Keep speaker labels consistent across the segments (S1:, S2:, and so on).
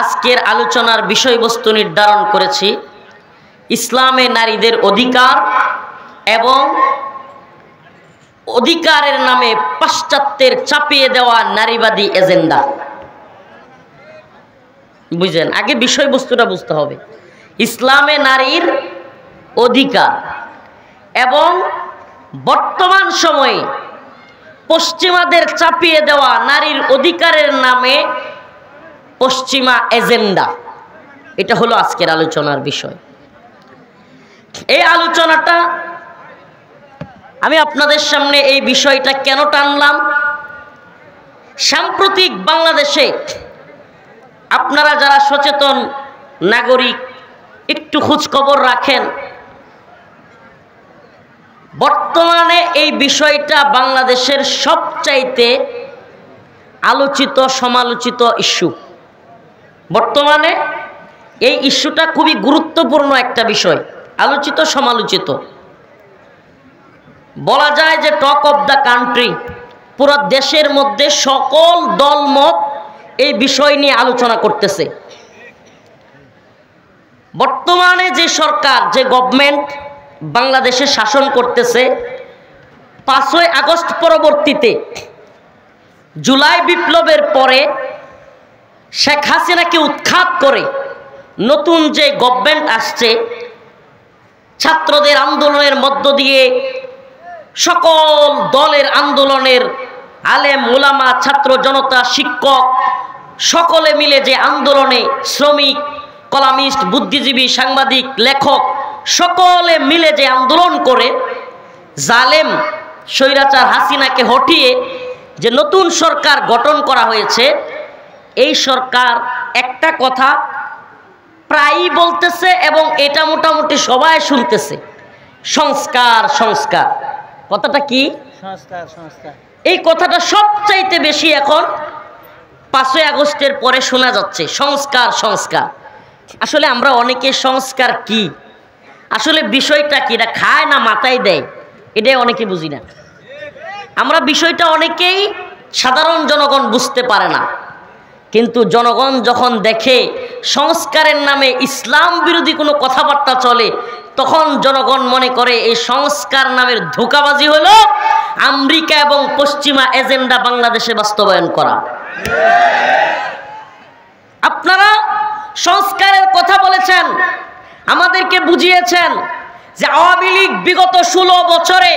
S1: আজকের আলোচনার বিষয়বস্তু নির্ধারণ করেছি ইসলামে নারীদের অধিকার এবং অধিকারের নামে পাশ্চাত্যের চাপিয়ে দেওয়া নারীবাদী এজেন্ডা। বুঝলেন? আগে বিষয়বস্তুটা বুঝতে হবে। ইসলামে নারীর অধিকার এবং বর্তমান সময়ে পশ্চিমাদের চাপিয়ে দেওয়া নারীর অধিকারের নামে পশ্চিমা এজেন্ডা, এটা হলো আজকের আলোচনার বিষয়। এই আলোচনাটা আমি আপনাদের সামনে এই বিষয়টা কেন টানলাম, সাম্প্রতিক বাংলাদেশে আপনারা যারা সচেতন নাগরিক একটু খোঁজ খবর রাখেন, বর্তমানে এই বিষয়টা বাংলাদেশের সবচাইতে আলোচিত সমালোচিত ইস্যু। বর্তমানে এই ইস্যুটা খুবই গুরুত্বপূর্ণ একটা বিষয়, আলোচিত সমালোচিত, বলা যায় যে টক অফ দ্য কান্ট্রি। পুরো দেশের মধ্যে সকল দলমত এই বিষয় নিয়ে আলোচনা করতেছে। বর্তমানে যে সরকার, যে গভর্নমেন্ট বাংলাদেশে শাসন করতেছে, 5ই আগস্ট পরবর্তীতে জুলাই বিপ্লবের পরে শেখ হাসিনাকে উৎখাত করে নতুন যে গভর্নমেন্ট আসছে, ছাত্রদের আন্দোলনের মধ্য দিয়ে সকল দলের আন্দোলনের আলেম ওলামা ছাত্র জনতা শিক্ষক সকলে মিলে যে আন্দোলনে শ্রমিক কলামিস্ট বুদ্ধিজীবী সাংবাদিক লেখক সকলে মিলে যে আন্দোলন করে জালেম স্বৈরাচার হাসিনাকে হটিয়ে যে নতুন সরকার গঠন করা হয়েছে, এই সরকার একটা কথা প্রায়ই বলতেছে এবং এটা মোটামুটি সবাই শুনতেছে, সংস্কার সংস্কার। কথাটা কি? সংস্কার সংস্কার। এই কথাটা সবচাইতে বেশি এখন 5ই আগস্টের পরে শোনা যাচ্ছে, সংস্কার সংস্কার। আসলে আমরা অনেকে সংস্কার কি, আসলে বিষয়টা কি, এটা খায় না মাথায় দেয়, এটাই অনেকে বুঝি না। আমরা বিষয়টা অনেকেই সাধারণ জনগণ বুঝতে পারে না, কিন্তু জনগণ যখন দেখে সংস্কারের নামে ইসলাম বিরোধী কোনো কথাবার্তা চলে, তখন জনগণ মনে করে এই সংস্কার নামের ধোঁকাবাজি হলো আমেরিকা এবং পশ্চিমা এজেন্ডা বাংলাদেশে বাস্তবায়ন করা। আপনারা সংস্কারের কথা বলেছেন, আমাদেরকে বুঝিয়েছেন যে আওয়ামী লীগ বিগত 16 বছরে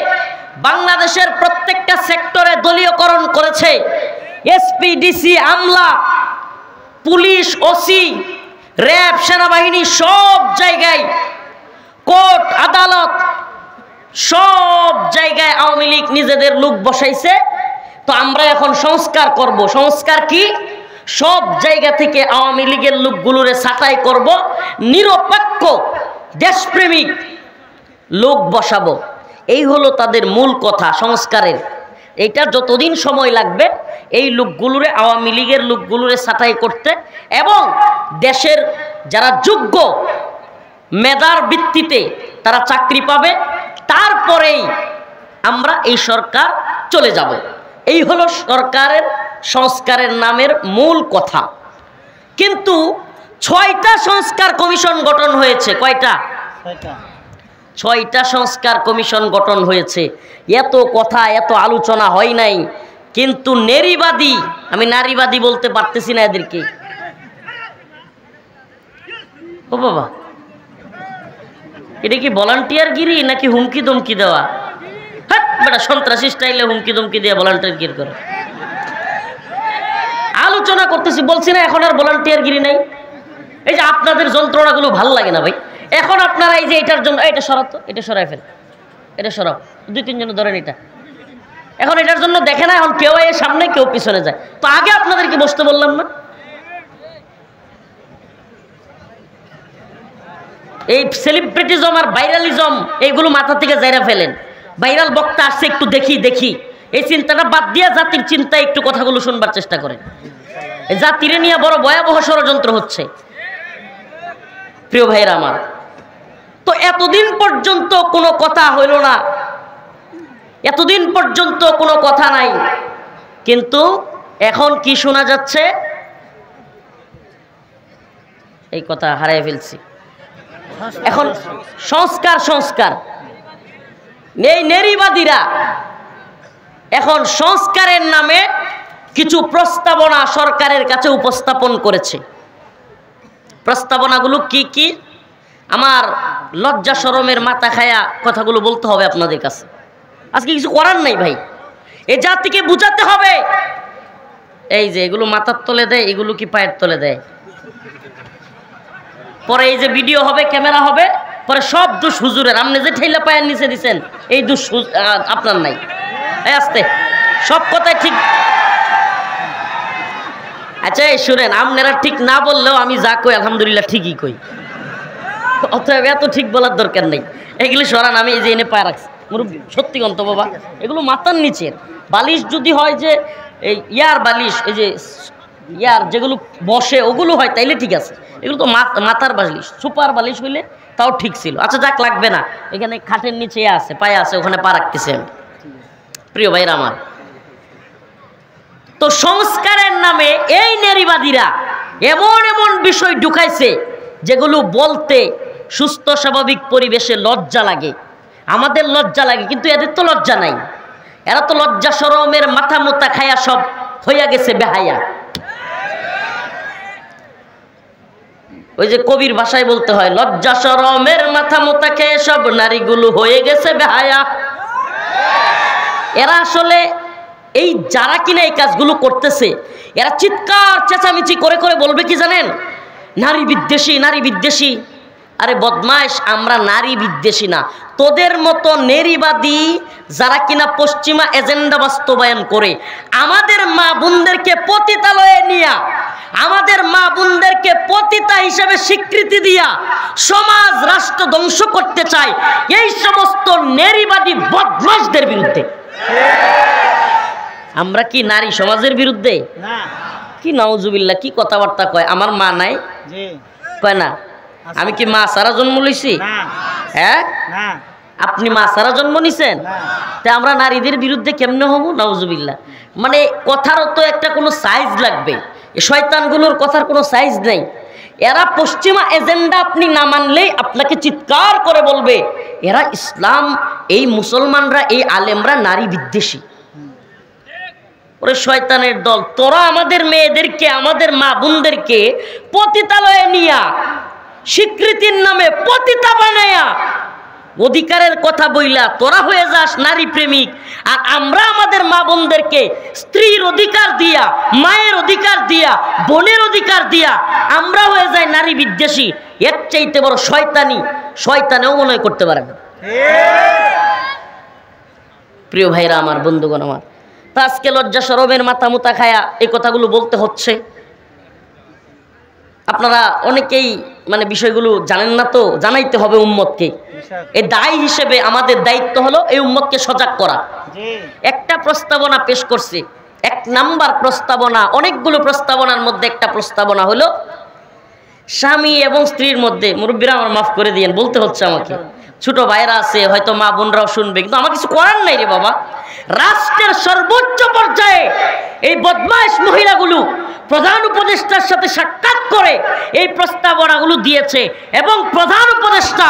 S1: বাংলাদেশের প্রত্যেকটা সেক্টরে দলীয়করণ করেছে। এসপি ডিসি আমলা পুলিশ ওসি র্যাব সেনাবাহিনী সব জায়গায় কোর্ট আদালত সব জায়গায় আওয়ামী লীগ নিজেদের লোক বসাইছে। তো আমরা এখন সংস্কার করব। সংস্কার কি? সব জায়গা থেকে আওয়ামী লীগের লোকগুলোরে ছাঁটাই করব, নিরপেক্ষ দেশপ্রেমিক লোক বসাবো। এই হলো তাদের মূল কথা সংস্কারের। এইটা যতদিন সময় লাগবে এই লোকগুলোরে, আওয়ামী লীগের লোকগুলোরে ছাঁটাই করতে, এবং দেশের যারা যোগ্য মেধার ভিত্তিতে তারা চাকরি পাবে, তারপরেই আমরা এই সরকার চলে যাব। এই হলো সরকারের সংস্কারের নামের মূল কথা। কিন্তু 6টা সংস্কার কমিশন গঠন হয়েছে। কয়টা? 6টা সংস্কার কমিশন গঠন হয়েছে। এত কথা এত আলোচনা হয় নাই, কিন্তু নারীবাদী, আমি নারীবাদী বলতে পারতেছি না এদেরকে। ও বাবা, এটা কি ভলান্টিয়ার গিরি নাকি হুমকি ধমকি দেওয়া? হ্যাঁ বেটা, সন্ত্রাসী স্টাইলে হুমকি ধমকি দিয়ে ভলান্টিয়ার গিরি করে। আলোচনা করতেছি, বলছি না এখন আর ভলান্টিয়ার গিরি নাই। এই যে আপনাদের যন্ত্রণাগুলো ভাল লাগে না ভাই। এখন আপনারা এই যে এটার জন্য এটা সরাতো, এটা সরাই ফেল, এটা সরাও, 2-3 জন ধরেন এটা। এখন এটার জন্য দেখে না, এখন কেউ এর সামনে কেউ পিছনে যায়। তো আগে আপনাদেরকে বসতে বললাম না? এই সেলিব্রিটিজম আর ভাইরালিজম এইগুলো মাথা থেকে জায়গা ফেলেন। ভাইরাল বক্তা আসছে, একটু দেখি দেখি, এই চিন্তাটা বাদ দিয়ে জাতির চিন্তায় একটু কথাগুলো শুনবার চেষ্টা করেন। জাতিরে নিয়ে বড় ভয়াবহ ষড়যন্ত্র হচ্ছে প্রিয় ভাইরা আমার। তো এতদিন পর্যন্ত কোনো কথা হইল না, এতদিন পর্যন্ত কোনো কথা নাই, কিন্তু এখন কি শোনা যাচ্ছে? এই কথা হারিয়ে ফেলছি। এখন সংস্কার এই নারীবাদীরা এখন সংস্কারের নামে কিছু প্রস্তাবনা সরকারের কাছে উপস্থাপন করেছে। প্রস্তাবনাগুলো কি কি আমার লজ্জা শরমের মাথা খায়া কথাগুলো বলতে হবে আপনাদের কাছে। আজকে কিছু করার নাই ভাই, এ জাতিকে বুঝাতে হবে। এই যে এগুলো মাথার তলে দেয়, এগুলো কি পায়ের তলে দেয়? পরে এই যে ভিডিও হবে, ক্যামেরা হবে, পরে সব দোষ হুজুরের। আপনি যে ঠেলা পায়ের নিচে দিচ্ছেন এই দোষ আপনার নাই। এই আস্তে সব কথাই ঠিক। আচ্ছা এই শুনেন, আপনারা ঠিক না বললেও আমি যা কই আলহামদুলিল্লাহ ঠিকই কই, অতএব এত ঠিক বলার দরকার নেই। এগুলি সরান, আমি এই যে এনে পায়ে রাখছি সত্যি গন্ত বাবা, এগুলো মাথার নিচের বালিশ যদি হয় যে এই ইয়ার বালিশ, এই যে ইয়ার যেগুলো বসে ওগুলো হয় তাইলে ঠিক আছে, এগুলো তো মাথার বালিশ, সুপার বালিশ হইলে তাও ঠিক ছিল। আচ্ছা যাক, লাগবে না, এখানে খাটের নিচে আছে, পায়ে আছে, ওখানে পা রাখতেছি আমি। প্রিয় ভাইরা আমার, তো সংস্কারের নামে এই নারীবাদীরা এমন এমন বিষয় ঢুকাইছে যেগুলো বলতে সুস্থ স্বাভাবিক পরিবেশে লজ্জা লাগে, আমাদের লজ্জা লাগে, কিন্তু এদের তো লজ্জা নাই। এরা তো লজ্জা শরমের মাথা মোতা খায়া সব হইয়া গেছে বেহায়া। ওই যে কবির ভাষায় বলতে হয়, লজ্জা শরমের মাথা মোতা খেয়ে সব নারীগুলো হয়ে গেছে বেহায়া। এরা আসলে এই যারা কিনা এই কাজগুলো করতেছে, এরা চিৎকার চেঁচামেচি করে করে বলবে কি জানেন, নারী বিদ্বেষী, নারী বিদ্বেষী। আরে বদমাইশ, আমরা নারী বিদ্বেষী না, তোদের মতো নারীবাদী যারা কিনা পশ্চিমা এজেন্ডা বাস্তবায়ন করে আমাদের মা বোনদেরকে পতিতালয়ে নিয়া, আমাদের মা বোনদেরকে পতিতা হিসেবে স্বীকৃতি দিয়া সমাজ রাষ্ট্র ধ্বংস করতে চায়, এই সমস্ত নারীবাদী বদমাইশদের বিরুদ্ধে। আমরা কি নারী সমাজের বিরুদ্ধে? কি নাউজুবিল্লাহ, কি কথাবার্তা কয়। আমার মা নাই কয় না, আমি কি মা সারা জন্ম লইছি? হ্যাঁ, আপনি মা সারা জন্ম নিছেন, তা আমরা নারীদের বিরুদ্ধে কেমনে হব? নাউজুবিল্লাহ। মানে কথারও তো একটা কোনো সাইজ লাগবে, এই শয়তানগুলোর কথার কোনো সাইজ নেই। এরা পশ্চিমা এজেন্ডা আপনি না মানলেই আপনাকে চিৎকার করে বলবে এরা ইসলাম, এই মুসলমানরা, এই আলেমরা নারী বিদ্বেষী। ওরে শয়তানের দল, তোরা আমাদের মেয়েদেরকে, আমাদের মা বোনদেরকে পতিতালয়ে নিয়া স্বীকৃতির নামে পতিতা বানায়া অধিকারের কথা বইলা তোরা হয়ে যাস নারী প্রেমিক, আর আমরা আমাদের মা বোনদেরকে স্ত্রীর অধিকার দিয়া, মায়ের অধিকার দিয়া, বোনের অধিকার দিয়া আমরা হয়ে যাই নারী বিদ্বেষী। এর চাইতে বড় শয়তানি শয়তানেও মনে করতে পারে না। প্রিয় ভাইরা আমার, বন্ধুগণ আমার, তা আজকে লজ্জা শরমের মাথা মুতা খায়া এই কথাগুলো বলতে হচ্ছে। আপনারা অনেকেই মানে বিষয়গুলো জানেন না, তো জানাইতে হবে উম্মতকে। এই দায়ী হিসেবে আমাদের দায়িত্ব হলো এই উম্মতকে সজাগ করা। একটা প্রস্তাবনা পেশ করছে, 1 নাম্বার প্রস্তাবনা, অনেকগুলো প্রস্তাবনার মধ্যে একটা প্রস্তাবনা হলো স্বামী এবং স্ত্রীর মধ্যে, মুরব্বীরা আমার মাফ করে দিয়েন, বলতে হচ্ছে আমাকে, ছোট ভাইরা আছে হয়তো, মা বোনরাও শুনবে, কিন্তু আমার কিছু করার নাই রে বাবা। রাষ্ট্রের সর্বোচ্চ পর্যায়ে এই বদমাইশ মহিলাগুলো প্রধান উপদেষ্টার সাথে সাক্ষাৎ করে এই প্রস্তাবনাগুলো দিয়েছে, এবং প্রধান উপদেষ্টা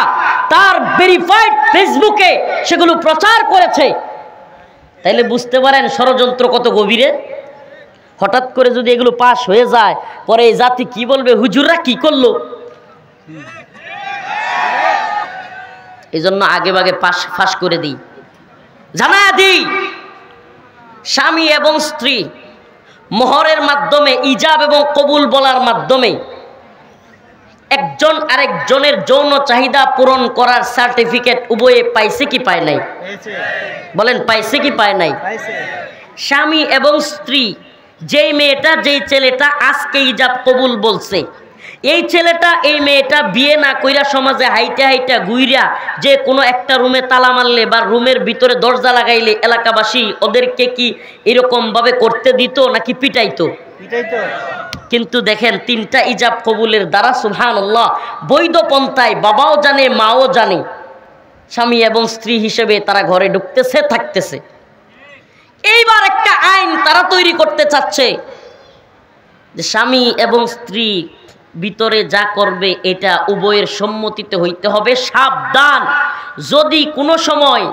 S1: তার ভেরিফাইড ফেসবুকে সেগুলো প্রচার করেছে। তাইলে বুঝতে পারেন ষড়যন্ত্র কত গভীরে। হঠাৎ করে যদি এগুলো পাশ হয়ে যায়, পরে এই জাতি কি বলবে, হুজুররা কি করলো? এই জন্য আগে ভাগে ফাঁস করে দিই, জানা দিই, স্বামী এবং স্ত্রী মোহরের মাধ্যমে, ইজাব এবং কবুল বলার মাধ্যমে একজন আরেকজনের যৌন চাহিদা পূরণ করার সার্টিফিকেট উভয়ে পাইছে কি পায় নাই? বলেন, পাইছে কি পায় নাই? স্বামী এবং স্ত্রী, যেই মেয়েটা যেই ছেলেটা আজকে ইজাব কবুল বলছে, এই ছেলেটা এই মেয়েটা বিয়ে না কইরা সমাজে হাইটা হাইটা ঘুইরা যে কোনো একটা রুমে তালা মারলে বা রুমের ভিতরে দরজা লাগাইলে এলাকাবাসী ওদেরকে কি এরকম ভাবে করতে দিত নাকি পিটাইতো? কিন্তু দেখেন 3টা ইজাব কবুলের দ্বারা সুবহানাল্লাহ বৈধ পন্থায় বাবাও জানে, মাও জানে, স্বামী এবং স্ত্রী হিসেবে তারা ঘরে ঢুকতেছে, থাকতেছে। এইবার একটা আইন তারা তৈরি করতে চাচ্ছে যে স্বামী এবং স্ত্রী ভিতরে যা করবে এটা উভয়ের সম্মতিতে হইতে হবে। সাবধান, যদি কোনো সময়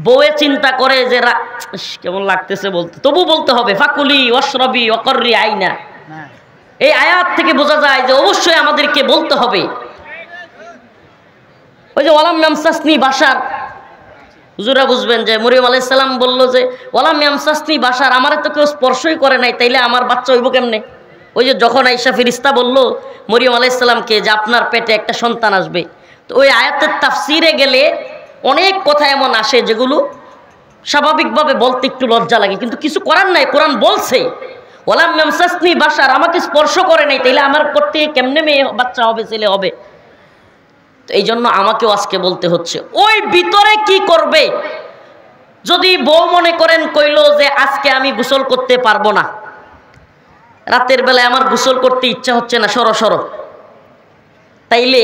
S1: বউয়ে চিন্তা করে যে কেমন লাগতেছে বলতে, তবু বলতে হবে ফাকুলি ওয়াশরাবি ওয়াকররি আইনা। এই আয়াত থেকে বোঝা যায় যে অবশ্যই আমাদেরকে বলতে হবে। ওই যে ওয়ালাম ইয়ামসাসনি বাশার, হুজুরা বুঝবেন যে মরিয়ম আলাইহিস সালাম বলল যে ওয়ালাম ইয়ামসাসনি বাশার, আমারে তো কেউ স্পর্শই করে নাই, তাইলে আমার বাচ্চা হইব কেমনে? ওই যে যখন আয়েশা ফেরেশতা বলল মরিয়ম আলাইহিস সালামকে যে আপনার পেটে একটা সন্তান আসবে, তো ওই আয়াতের তাফসিরে গেলে অনেক কথা এমন আসে যেগুলো স্বাভাবিকভাবে বলতে একটু লজ্জা লাগে, কিন্তু কিছু করার নাই। কোরআন বলছে ওয়ালাম ইয়ামসাসনি বাশার, আমাকে স্পর্শ করে নাই, তাইলে আমার করতে কেমনে মেয়ে বাচ্চা হবে, ছেলে হবে? তো এই জন্য আমাকেও আজকে বলতে হচ্ছে। ওই ভিতরে কি করবে? যদি বউ মনে করেন কইলো যে আজকে আমি গোসল করতে পারবো না, রাতের বেলায় আমার গোসল করতে ইচ্ছা হচ্ছে না, সরো সরো, তাইলে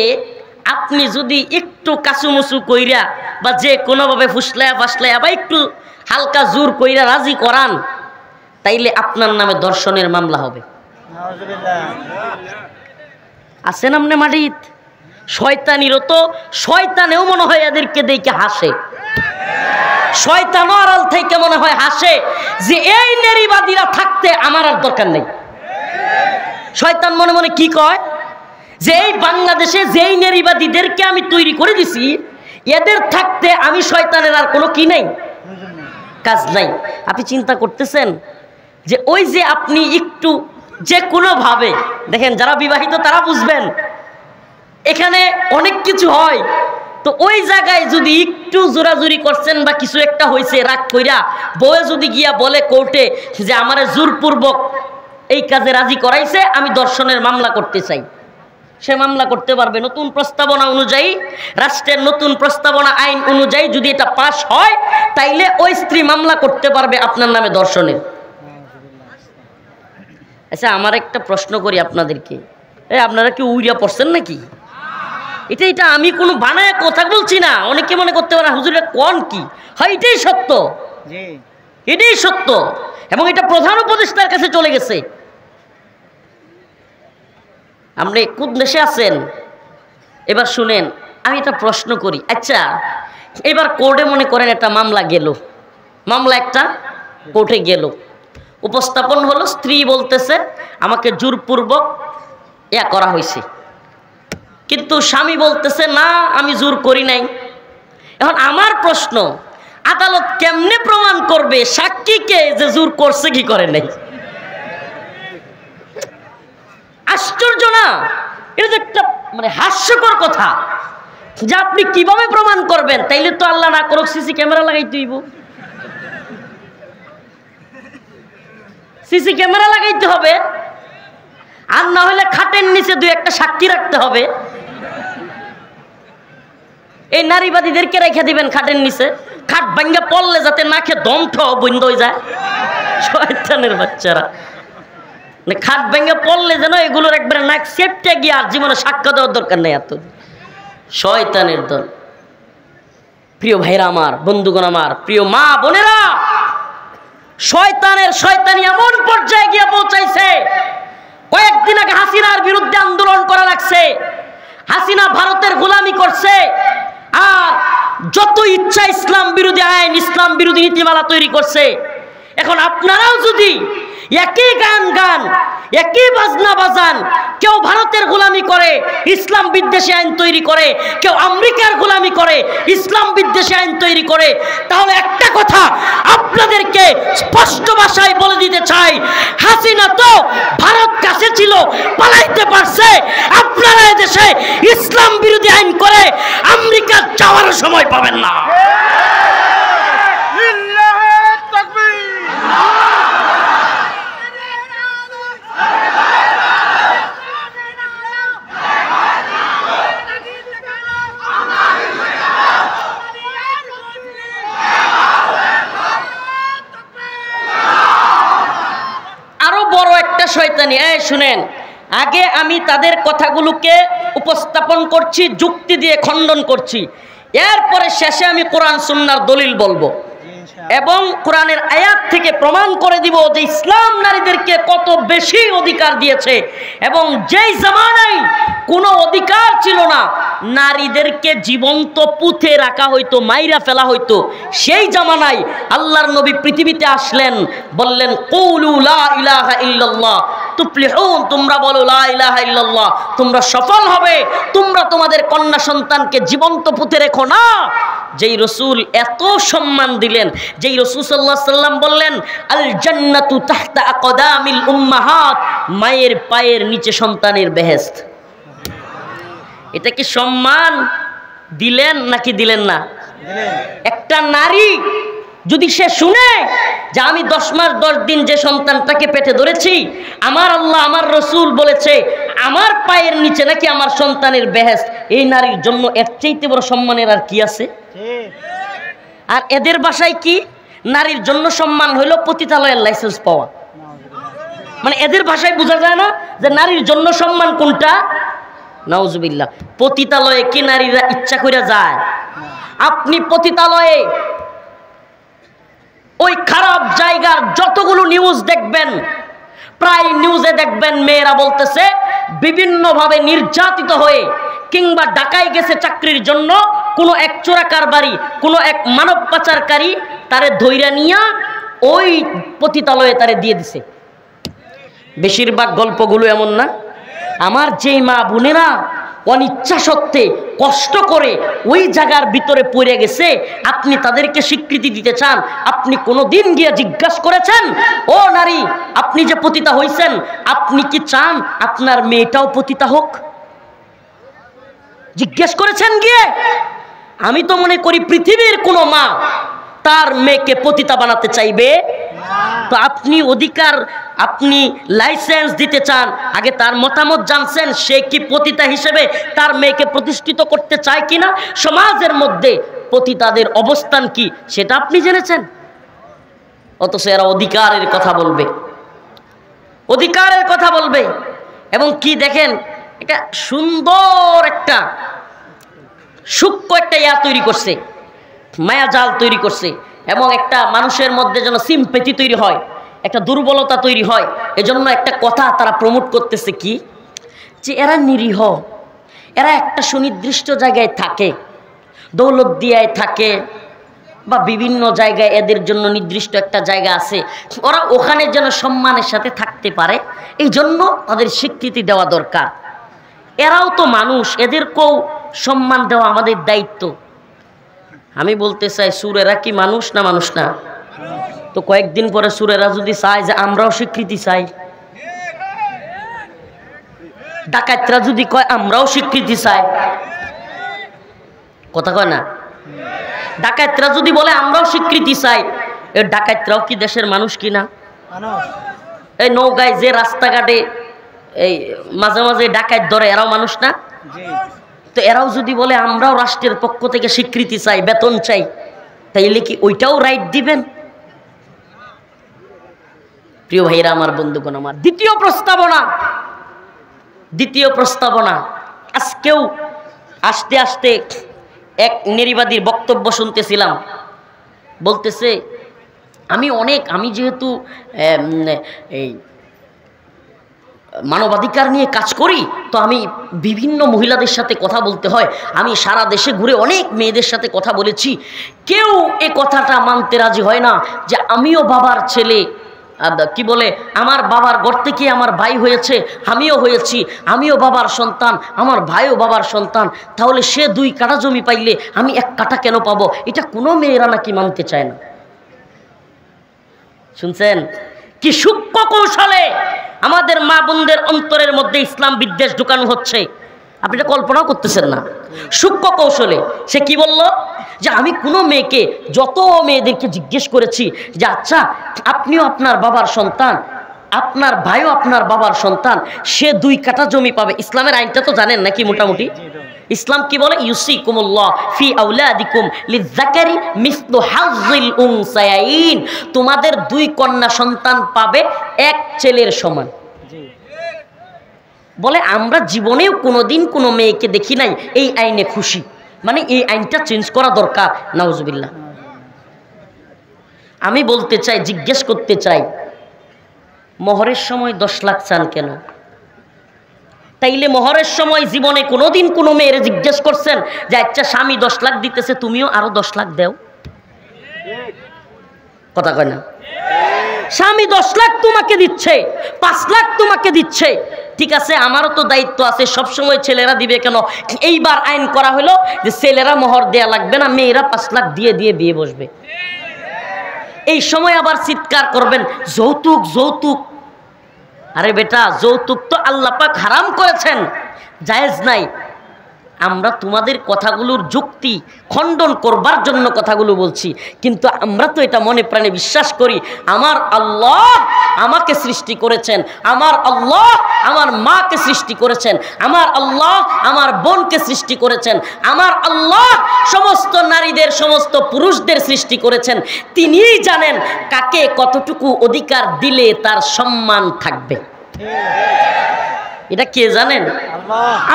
S1: আপনি যদি একটু কাচুমুচু কইরা বা যে কোনোভাবে ফুসলায়া ফাসলায়া বা একটু হালকা জোর কইরা রাজি করান, তাইলে আপনার নামে ধর্ষণের মামলা হবে। আছেন আপনি মাটিত? শয়তানিরও তো, শয়তানেও মনে হয় এদেরকে দেখে হাসে, শয়তানও আড়াল থেকে মনে হয় হাসে যে এই নারীবাদীরা থাকতে আমার আর দরকার নেই। শয়তান মনে মনে কি কয় যে এই বাংলাদেশে যেই নারীবাদীদেরকে আমি তৈরি করে দিছি, এদের থাকতে আমি শয়তানের আর কোনো কি নাই, কাজ নাই। আপনি চিন্তা করতেছেন যে ওই যে আপনি একটু যে কোনোভাবে দেখেন, যারা বিবাহিত তারা বুঝবেন, এখানে অনেক কিছু হয়, তো ওই জায়গায় যদি একটু জোরাজুরি করছেন বা কিছু একটা হয়েছে রাগ কইরা, বউয়ে যদি গিয়া বলে কোর্টে যে আমারে জোরপূর্বক এই কাজে রাজি করাইছে, আমি ধর্ষণের মামলা করতে চাই, সে মামলা করতে পারবে। নতুন প্রস্তাবনা অনুযায়ী, রাষ্ট্রের নতুন প্রস্তাবনা আইন অনুযায়ী যদি এটা পাশ হয়, তাইলে ওই স্ত্রী মামলা করতে পারবে আপনার নামে ধর্ষণের। আচ্ছা, আমার একটা প্রশ্ন করি আপনাদেরকে, আপনারা কি উইরা পড়ছেন নাকি? এটা আমি কোনো বানায় কথা বলছি না। অনেকে মনে করতে পারে হুজুরে কোন কি হয়, এটাই সত্য, এটাই সত্য, এবং এটা প্রধান উপদেষ্টার কাছে চলে গেছে। আপনি কোন দেশে আছেন? এবার শুনেন, আমি একটা প্রশ্ন করি। আচ্ছা, এবার কোর্টে মনে করেন একটা মামলা গেল, মামলা একটা কোর্টে গেল, উপস্থাপন হলো, স্ত্রী বলতেছে আমাকে জোরপূর্বক করা হয়েছে, কিন্তু স্বামী বলতেছে না আমি জোর করি নাই। এখন আমার প্রশ্ন, আদালত কেমনে প্রমাণ করবে সাক্ষীকে যে জোর করছে কি করে নাই? আশ্চর্য না? এটা তো একটা মানে হাস্যকর কথা যে আপনি কিভাবে প্রমাণ করবেন? তাইলে তো আল্লাহ না করুক সিসি ক্যামেরা লাগাইতে হইব, সিসি ক্যামেরা লাগাইতে হবে, আর না হলে খাটের নিচে দুই একটা সাক্ষী রাখতে হবে। এই নারীবাদীদেরকে রেখে দিবেন খাটের নিচে, খাট ভাঙ্গা পড়লে যাতে নাকে দম বন্ধ হয়ে যায়। শয়তানের বাচ্চারা, খাট ভেঙে পড়লে যেন এগুলোর একবারে নাক সেপটে গিয়ে আর জীবনে সাক্ষ্য দেওয়ার দরকার নেই। এত শয়তানের দল। প্রিয় ভাইরা আমার, বন্ধুগণ আমার, প্রিয় মা বোনেরা, শয়তানি এমন পর্যায়ে গিয়ে পৌঁছাইছে, কয়েকদিন আগে হাসিনার বিরুদ্ধে আন্দোলন করা লাগছে। হাসিনা ভারতের গোলামি করছে, আর যত ইচ্ছা ইসলাম বিরোধী আইন, ইসলাম বিরোধী নীতিমালা তৈরি করছে। এখন আপনারাও যদি একই গান একই বাজনা বাজান, কেউ ভারতের গোলামি করে ইসলাম বিদ্বেষী আইন তৈরি করে, কেউ আমেরিকার গোলামি করে ইসলাম বিদ্বেষী আইন তৈরি করে, তাহলে একটা কথা আপনাদেরকে স্পষ্ট ভাষায় বলে দিতে চাই, হাসিনা তো ভারত কাছে ছিল, পালাইতে পারছে। আপনারা এদেশে ইসলাম বিরোধী আইন করে আমেরিকা যাওয়ার সময় পাবেন না। শয়তানি। শুনেন, আগে আমি তাদের কথাগুলোকে উপস্থাপন করছি, যুক্তি দিয়ে খণ্ডন করছি, এরপরে শেষে আমি কোরআন সুন্নাহর দলিল বলবো। এবং কোরআনের আয়াত থেকে প্রমাণ করে দিব যে ইসলাম নারীদেরকে কত বেশি অধিকার দিয়েছে। এবং যেই জামানায় কোনো অধিকার ছিল না, নারীদেরকে জীবন্ত পুঁতে রাখা হইতো, মাইরা ফেলা হইতো, সেই জামানায় আল্লাহর নবী পৃথিবীতে আসলেন, বললেন কুলু লা ইলাহা ইল্লাল্লাহ তুফলিহুন, তোমরা বলো লা ইলাহা ইল্লাল্লাহ, তোমরা সফল হবে। তোমরা তোমাদের কন্যা সন্তানকে জীবন্ত পুঁতে রেখো না। যেই রসুল এত সম্মান দিলেন, যেই রসুল সাল্লাল্লাহু আলাইহি সাল্লাম বললেন আল জান্নাতু তাহতা আকদামিল উম্মাহাত, মায়ের পায়ের নিচে সন্তানের বেহেশত, এটা কি সম্মান দিলেন নাকি দিলেন না? একটা নারী যদি সে শুনে যে আমি 10 মাস 10 দিন যে সন্তানটাকে পেটে ধরেছি, আমার আল্লাহ আমার রসুল বলেছে আমার পায়ের নিচে নাকি আমার সন্তানের বেহেশত, এই নারীর জন্য এর চাইতে বড় সম্মানের আর কি আছে? আর এদের ভাষায় কি নারীর জন্য সম্মান হইল পতিতালয়ের লাইসেন্স পাওয়া। মানে এদের ভাষায় বোঝা যায় না যে নারীর জন্য সম্মান কোনটা? নাউজুবিল্লাহ। পতিতালয়ে কি নারীরা ইচ্ছা করে যায়? আপনি পতিতালয়ে ওই খারাপ জায়গার যতগুলো নিউজ দেখবেন, প্রায় নিউজে দেখবেন মেয়েরা বলতেছে বিভিন্নভাবে নির্যাতিত হয়ে কিংবা ঢাকায় গেছে চাকরির জন্য, কোনো এক চোরা কারবারি, কোনো এক মানব পাচারকারী তারে ধইরা নিয়া ওই পতিতালয়ে তারে দিয়ে দিছে। বেশিরভাগ গল্পগুলো এমন না? আমার যেই মা বোনেরা অনিচ্ছা সত্ত্বে কষ্ট করে ওই জায়গার ভিতরে পড়ে গেছে, আপনি তাদেরকে স্বীকৃতি দিতে চান? আপনি কোনোদিন গিয়ে জিজ্ঞাসা করেছেন ও নারী আপনি যে পতিতা হইছেন, আপনি কি চান আপনার মেয়েটাও পতিতা হোক? জিজ্ঞেস করেছেন গিয়ে? আমি তো মনে করি পৃথিবীর কোনো মা তার মেয়েকে পতিতা বানাতে চাইবে। তো আপনি অধিকার, আপনি লাইসেন্স দিতে চান, আগে তার মতামত জানছেন সে কি পতিতা হিসেবে তার মেয়েকে প্রতিষ্ঠিত করতে চায় কিনা, সমাজের মধ্যে পতিতাদের অবস্থান কি সেটা আপনি জেনেছেন? অথচ এরা অধিকারের কথা বলবে, অধিকারের কথা বলবে। এবং কি দেখেন, এটা সুন্দর একটা সূক্ষ্ম একটা ইয়া তৈরি করছে, মায়াজাল তৈরি করছে, এবং একটা মানুষের মধ্যে যেন সিম্পেথি তৈরি হয়, একটা দুর্বলতা তৈরি হয়। এজন্য একটা কথা তারা প্রমোট করতেছে কি, যে এরা নিরীহ, এরা একটা সুনির্দিষ্ট জায়গায় থাকে, দৌলতদিয়ায় থাকে বা বিভিন্ন জায়গায় এদের জন্য নির্দিষ্ট একটা জায়গা আছে, ওরা ওখানে যেন সম্মানের সাথে থাকতে পারে, এই জন্য তাদের স্বীকৃতি দেওয়া দরকার। এরাও তো মানুষ, এদেরকেও সম্মান দেওয়া আমাদের দায়িত্ব। আমি বলতে চাই সুরেরা কি মানুষ না মানুষ না? তো কয়েকদিন পরে সুরেরা যদি চায় যে আমরাও স্বীকৃতি চাই, ডাকাতরা যদি কয় আমরাও স্বীকৃতি চাই, কথা কয় না? ডাকাতরা যদি বলে আমরাও স্বীকৃতি চাই, এই ডাকাতরাও কি দেশের মানুষ কিনা? এই নৌকায় যে রাস্তাঘাটে এই মাঝে মাঝে ডাকাত ধরে, এরাও মানুষ না? তো এরাও যদি বলে আমরাও রাষ্ট্রের পক্ষ থেকে স্বীকৃতি চাই, বেতন চাই, তাইলে কি ওইটাও রাইট দিবেন? প্রিয় ভাইরা আমার, বন্ধুগণ আমার, দ্বিতীয় প্রস্তাবনা আজকেও আস্তে আস্তে এক নারীবাদীর বক্তব্য শুনতেছিলাম, বলতেছে আমি যেহেতু এই মানবাধিকার নিয়ে কাজ করি, তো আমি বিভিন্ন মহিলাদের সাথে কথা বলতে হয়, আমি সারা দেশে ঘুরে অনেক মেয়েদের সাথে কথা বলেছি, কেউ এ কথাটা মানতে রাজি হয় না যে আমিও বাবার ছেলে, কি বলে আমার বাবার ঘর থেকে আমার ভাই হয়েছে, আমিও হয়েছি, আমিও বাবার সন্তান, আমার ভাইও বাবার সন্তান, তাহলে সে 2 কাঠা জমি পাইলে আমি 1 কাঠা কেন পাবো? এটা কোনো মেয়েরা নাকি মানতে চায় না। শুনছেন কি সূক্ষ্ম কৌশলে আমাদের মা বোনদের অন্তরের মধ্যে ইসলাম বিদ্বেষ ঢুকানো হচ্ছে? আপনি এটা কল্পনাও করতেছেন না। সূক্ষ্ম কৌশলে সে কি বলল, যে আমি কোনো মেয়েকে, যত মেয়েদেরকে জিজ্ঞেস করেছি যে আচ্ছা আপনিও আপনার বাবার সন্তান, আপনার ভাইও আপনার বাবার সন্তান, সে 2 কাঠা জমি পাবে। ইসলামের আইনটা তো জানেন নাকি মোটামুটি? ইসলাম কি বলে, ইউসিকুমুল্লাহ ফি আওলাদিকুম লিযাকারি মিসলু হাযযিল উনসায়াইন, তোমাদের 2 কন্যা সন্তান পাবে 1 ছেলের সমান। বলে আমরা জীবনেও কোনোদিন কোনো মেয়েকে দেখি নাই এই আইনে খুশি, মানে এই আইনটা চেঞ্জ করা দরকার। নাউজুবিল্লাহ। আমি বলতে চাই, জিজ্ঞেস করতে চাই, মোহরের সময় 10 লাখ চান কেন? তাইলে মোহরের সময় জীবনে কোনোদিন কোনো মেয়েরে জিজ্ঞেস করছেন যে আচ্ছা স্বামী 10 লাখ দিতেছে, তুমিও আরো 10 লাখ দেও? কথা কয় না? স্বামী 10 লাখ তোমাকে দিচ্ছে, 5 লাখ তোমাকে দিচ্ছে, ঠিক আছে, আমারও তো দায়িত্ব আছে, সবসময় ছেলেরা দিবে কেন? এইবার আইন করা হলো যে ছেলেরা মোহর দেয়া লাগবে না, মেয়েরা 5 লাখ দিয়ে দিয়ে বিয়ে বসবে। এই সময় আবার চিৎকার করবেন যৌতুক যৌতুক। আরে বেটা, যৌতুক তো আল্লাহ পাক হারাম করেছেন, জায়েজ নাই। আমরা তোমাদের কথাগুলোর যুক্তি খণ্ডন করবার জন্য কথাগুলো বলছি, কিন্তু আমরা তো এটা মনে প্রাণে বিশ্বাস করি, আমার আল্লাহ আমাকে সৃষ্টি করেছেন, আমার আল্লাহ আমার মাকে সৃষ্টি করেছেন, আমার আল্লাহ আমার বোনকে সৃষ্টি করেছেন, আমার আল্লাহ সমস্ত নারীদের সমস্ত পুরুষদের সৃষ্টি করেছেন। তিনিই জানেন কাকে কতটুকু অধিকার দিলে তার সম্মান থাকবে। এটা কে জানেন?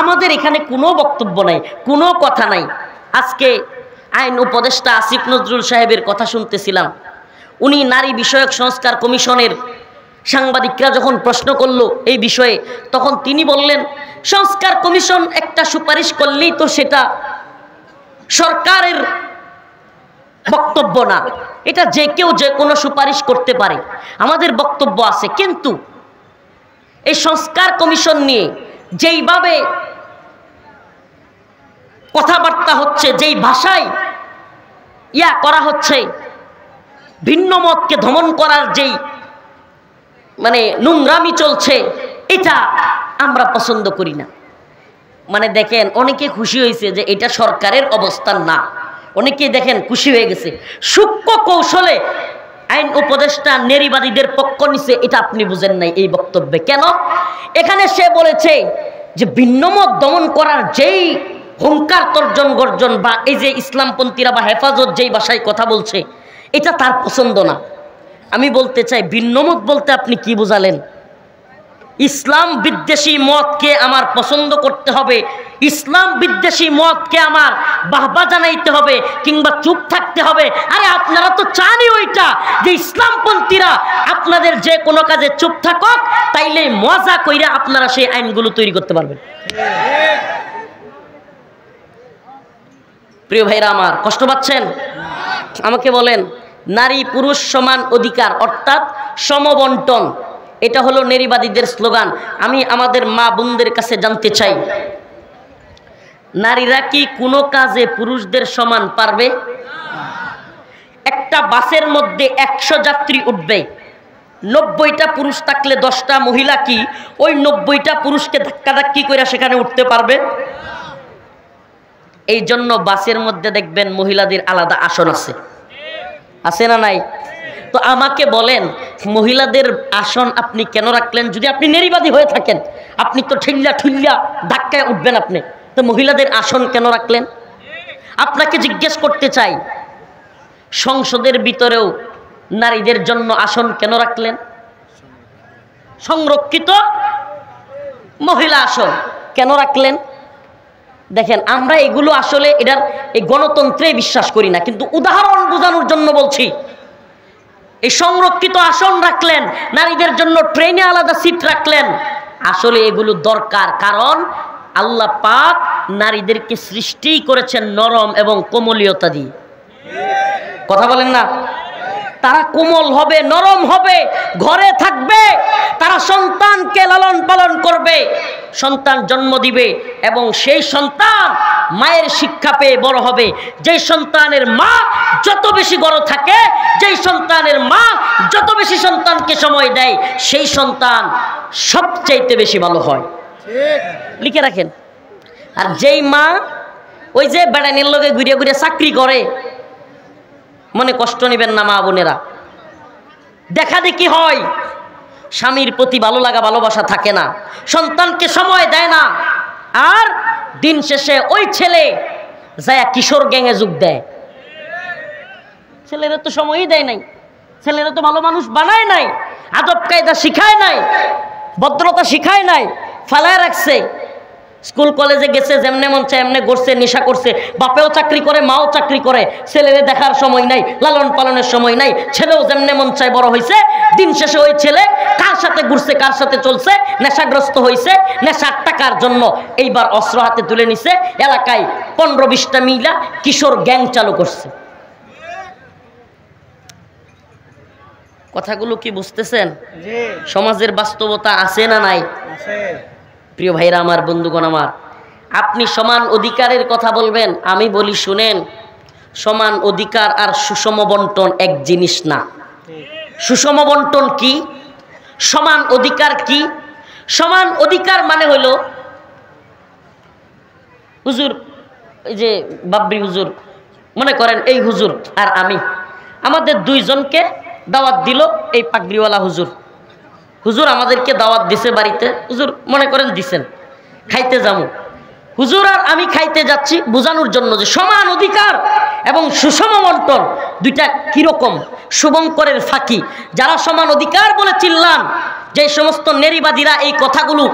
S1: আমাদের এখানে কোনো বক্তব্য নাই, কোনো কথা নাই। আজকে আইন উপদেষ্টা আসিফ নজরুল সাহেবের কথা শুনতেছিলাম। উনি নারী বিষয়ক সংস্কার কমিশনের সাংবাদিকরা যখন প্রশ্ন করলো এই বিষয়ে, তখন তিনি বললেন সংস্কার কমিশন একটা সুপারিশ করলেই তো সেটা সরকারের বক্তব্য না, এটা যে কেউ যে কোনো সুপারিশ করতে পারে। আমাদের বক্তব্য আছে, কিন্তু এই সংস্কার কমিশন নিয়ে যেইভাবে কথাবার্তা হচ্ছে, যেই ভাষায় করা হচ্ছে, ভিন্ন মতকে দমন করার যেই মানে নোংরামি চলছে, এটা আমরা পছন্দ করি না। মানে দেখেন, অনেকে খুশি হয়েছে যে এটা সরকারের অবস্থান না, অনেকে দেখেন খুশি হয়ে গেছে। সূক্ষ্ম কৌশলে আইন উপদেষ্টা নারীবাদীদের পক্ষ নিছে, এটা আপনি বুঝেন নাই এই বক্তব্যে। কেন? এখানে সে বলেছে যে ভিন্নমত দমন করার যেই হুঙ্কার তর্জন গর্জন, বা এই যে ইসলামপন্থীরা বা হেফাজত যেই ভাষায় কথা বলছে, এটা তার পছন্দ না। আমি বলতে চাই, ভিন্নমত বলতে আপনি কি বুঝালেন? ইসলাম বিদ্বেষী মতকে আমার পছন্দ করতে হবে, ইসলাম বিদ্বেষী মতকে আমার বাহবা জানাইতে হবে, কিংবা চুপ থাকতে হবে? আরে আপনারা তো চানই ওইটা, যে ইসলামপন্থীরা আপনাদের যে কোনো কাজে চুপ থাকুক, তাইলে মজা কইরা আপনারা সেই আইনগুলো তৈরি করতে পারবেন। প্রিয় ভাইরা আমার, কষ্ট পাচ্ছেন? আমাকে বলেন, নারী পুরুষ সমান অধিকার অর্থাৎ সমবন্টন, এটা হলো নারীবাদীদের স্লোগান। আমি আমাদের মা বোনদের কাছে জানতে চাই, নারীরা কি কোনো কাজে পুরুষদের সমান পারবে? একটা বাসের মধ্যে 100 যাত্রী উঠবে, 90টা পুরুষ থাকলে 10টা মহিলা কি ওই 90টা পুরুষকে ধাক্কাধাক্কি করে সেখানে উঠতে পারবে? এই জন্য বাসের মধ্যে দেখবেন মহিলাদের আলাদা আসন আছে, আছে না নাই? তো আমাকে বলেন, মহিলাদের আসন আপনি কেন রাখলেন? যদি আপনি নারীবাদী হয়ে থাকেন, আপনি তো ঠেল্লা ঠুল্লা ধাক্কায় উঠবেন আপনি, তো মহিলাদের আসন কেন রাখলেন? আপনাকে জিজ্ঞেস করতে চাই, সংসদের ভিতরেও নারীদের জন্য আসন কেন রাখলেন? সংরক্ষিত মহিলা আসন কেন রাখলেন? দেখেন, আমরা এগুলো আসলে এটার এই গণতন্ত্রে বিশ্বাস করি না, কিন্তু উদাহরণ বোঝানোর জন্য বলছি। এই সংরক্ষিত আসন রাখলেন, নারীদের জন্য ট্রেনে আলাদা সিট রাখলেন, আসলে এগুলো দরকার। কারণ আল্লাহ পাক নারীদেরকে সৃষ্টি করেছেন নরম এবং কোমলীয়তা দিয়ে। কথা বলেন না? তারা কোমল হবে, নরম হবে, ঘরে থাকবে, তারা সন্তানকে লালন পালন করবে, সন্তান জন্ম দিবে, এবং সেই সন্তান মায়ের শিক্ষা পেয়ে বড় হবে। যেই সন্তানের মা যত বেশি বড় থাকে, যেই সন্তানের মা যত বেশি সন্তানকে সময় দেয়, সেই সন্তান সবচাইতে বেশি ভালো হয়। লিখে রাখেন। আর যেই মা ওই যে বেড়ানির লোকে ঘুরে ঘুরে চাকরি করে, মনে কষ্ট নেবেন না মা বোনেরা, দেখা দেখি হয়, স্বামীর প্রতি ভালো লাগা ভালোবাসা থাকে না, সন্তানকে সময় দেয় না, আর দিন শেষে ওই ছেলে যায় কিশোর গ্যাংয়ে যোগ দেয়। ছেলেরা তো সময়ই দেয় নাই, ছেলেরা তো ভালো মানুষ বানায় নাই, আদব কায়দা শিখায় নাই, ভদ্রতা শিখায় নাই, ফালায় রাখছে। স্কুল কলেজে গেছে, যেমনে মন চায় এমনি করছে, নেশা করছে। বাপেও চাকরি করে, মাও চাকরি করে, ছেলেরে দেখার সময় নাই, লালন পালনের সময় নাই। ছেলেও যেমনে মন চায় বড় হয়েছে। দিন শেষে ওই ছেলে কার সাথে ঘুরছে, কার সাথে চলছে, নেশাগ্রস্ত হয়েছে। নেশার টাকার জন্য এইবার অস্ত্র হাতে তুলে নিছে। এলাকায় 15-20টা মিলা কিশোর গ্যাং চালু করছে। কথাগুলো কি বুঝতেছেন? সমাজের বাস্তবতা আছে না নাই? প্রিয় ভাইরা আমার, বন্ধুগণ আমার, আপনি সমান অধিকারের কথা বলবেন, আমি বলি শুনেন, সমান অধিকার আর সুষম বন্টন এক জিনিস না। সুষম বন্টন কি? সমান অধিকার কি? সমান অধিকার মানে হলো, হুজুর, এই যে বাবরি হুজুর, মনে করেন এই হুজুর আর আমি, আমাদের দুইজনকে দাওয়াত দিল এই পাগড়িওয়ালা হুজুর। হুজুর আমাদেরকে দাওয়াত দিছে বাড়িতে, হুজুর মনে করেন দিছেন, খাইতে যাবো। হুজুর আর আমি খাইতে যাচ্ছি বোঝানোর জন্য যে সমান অধিকার এবং সুষম বন্টন দুইটা কিরকম, শুভঙ্করের ফাঁকি। যারা সমান অধিকার বলে চিল্লান, যে সমস্ত নেরিবাদীরা এই কথাগুলো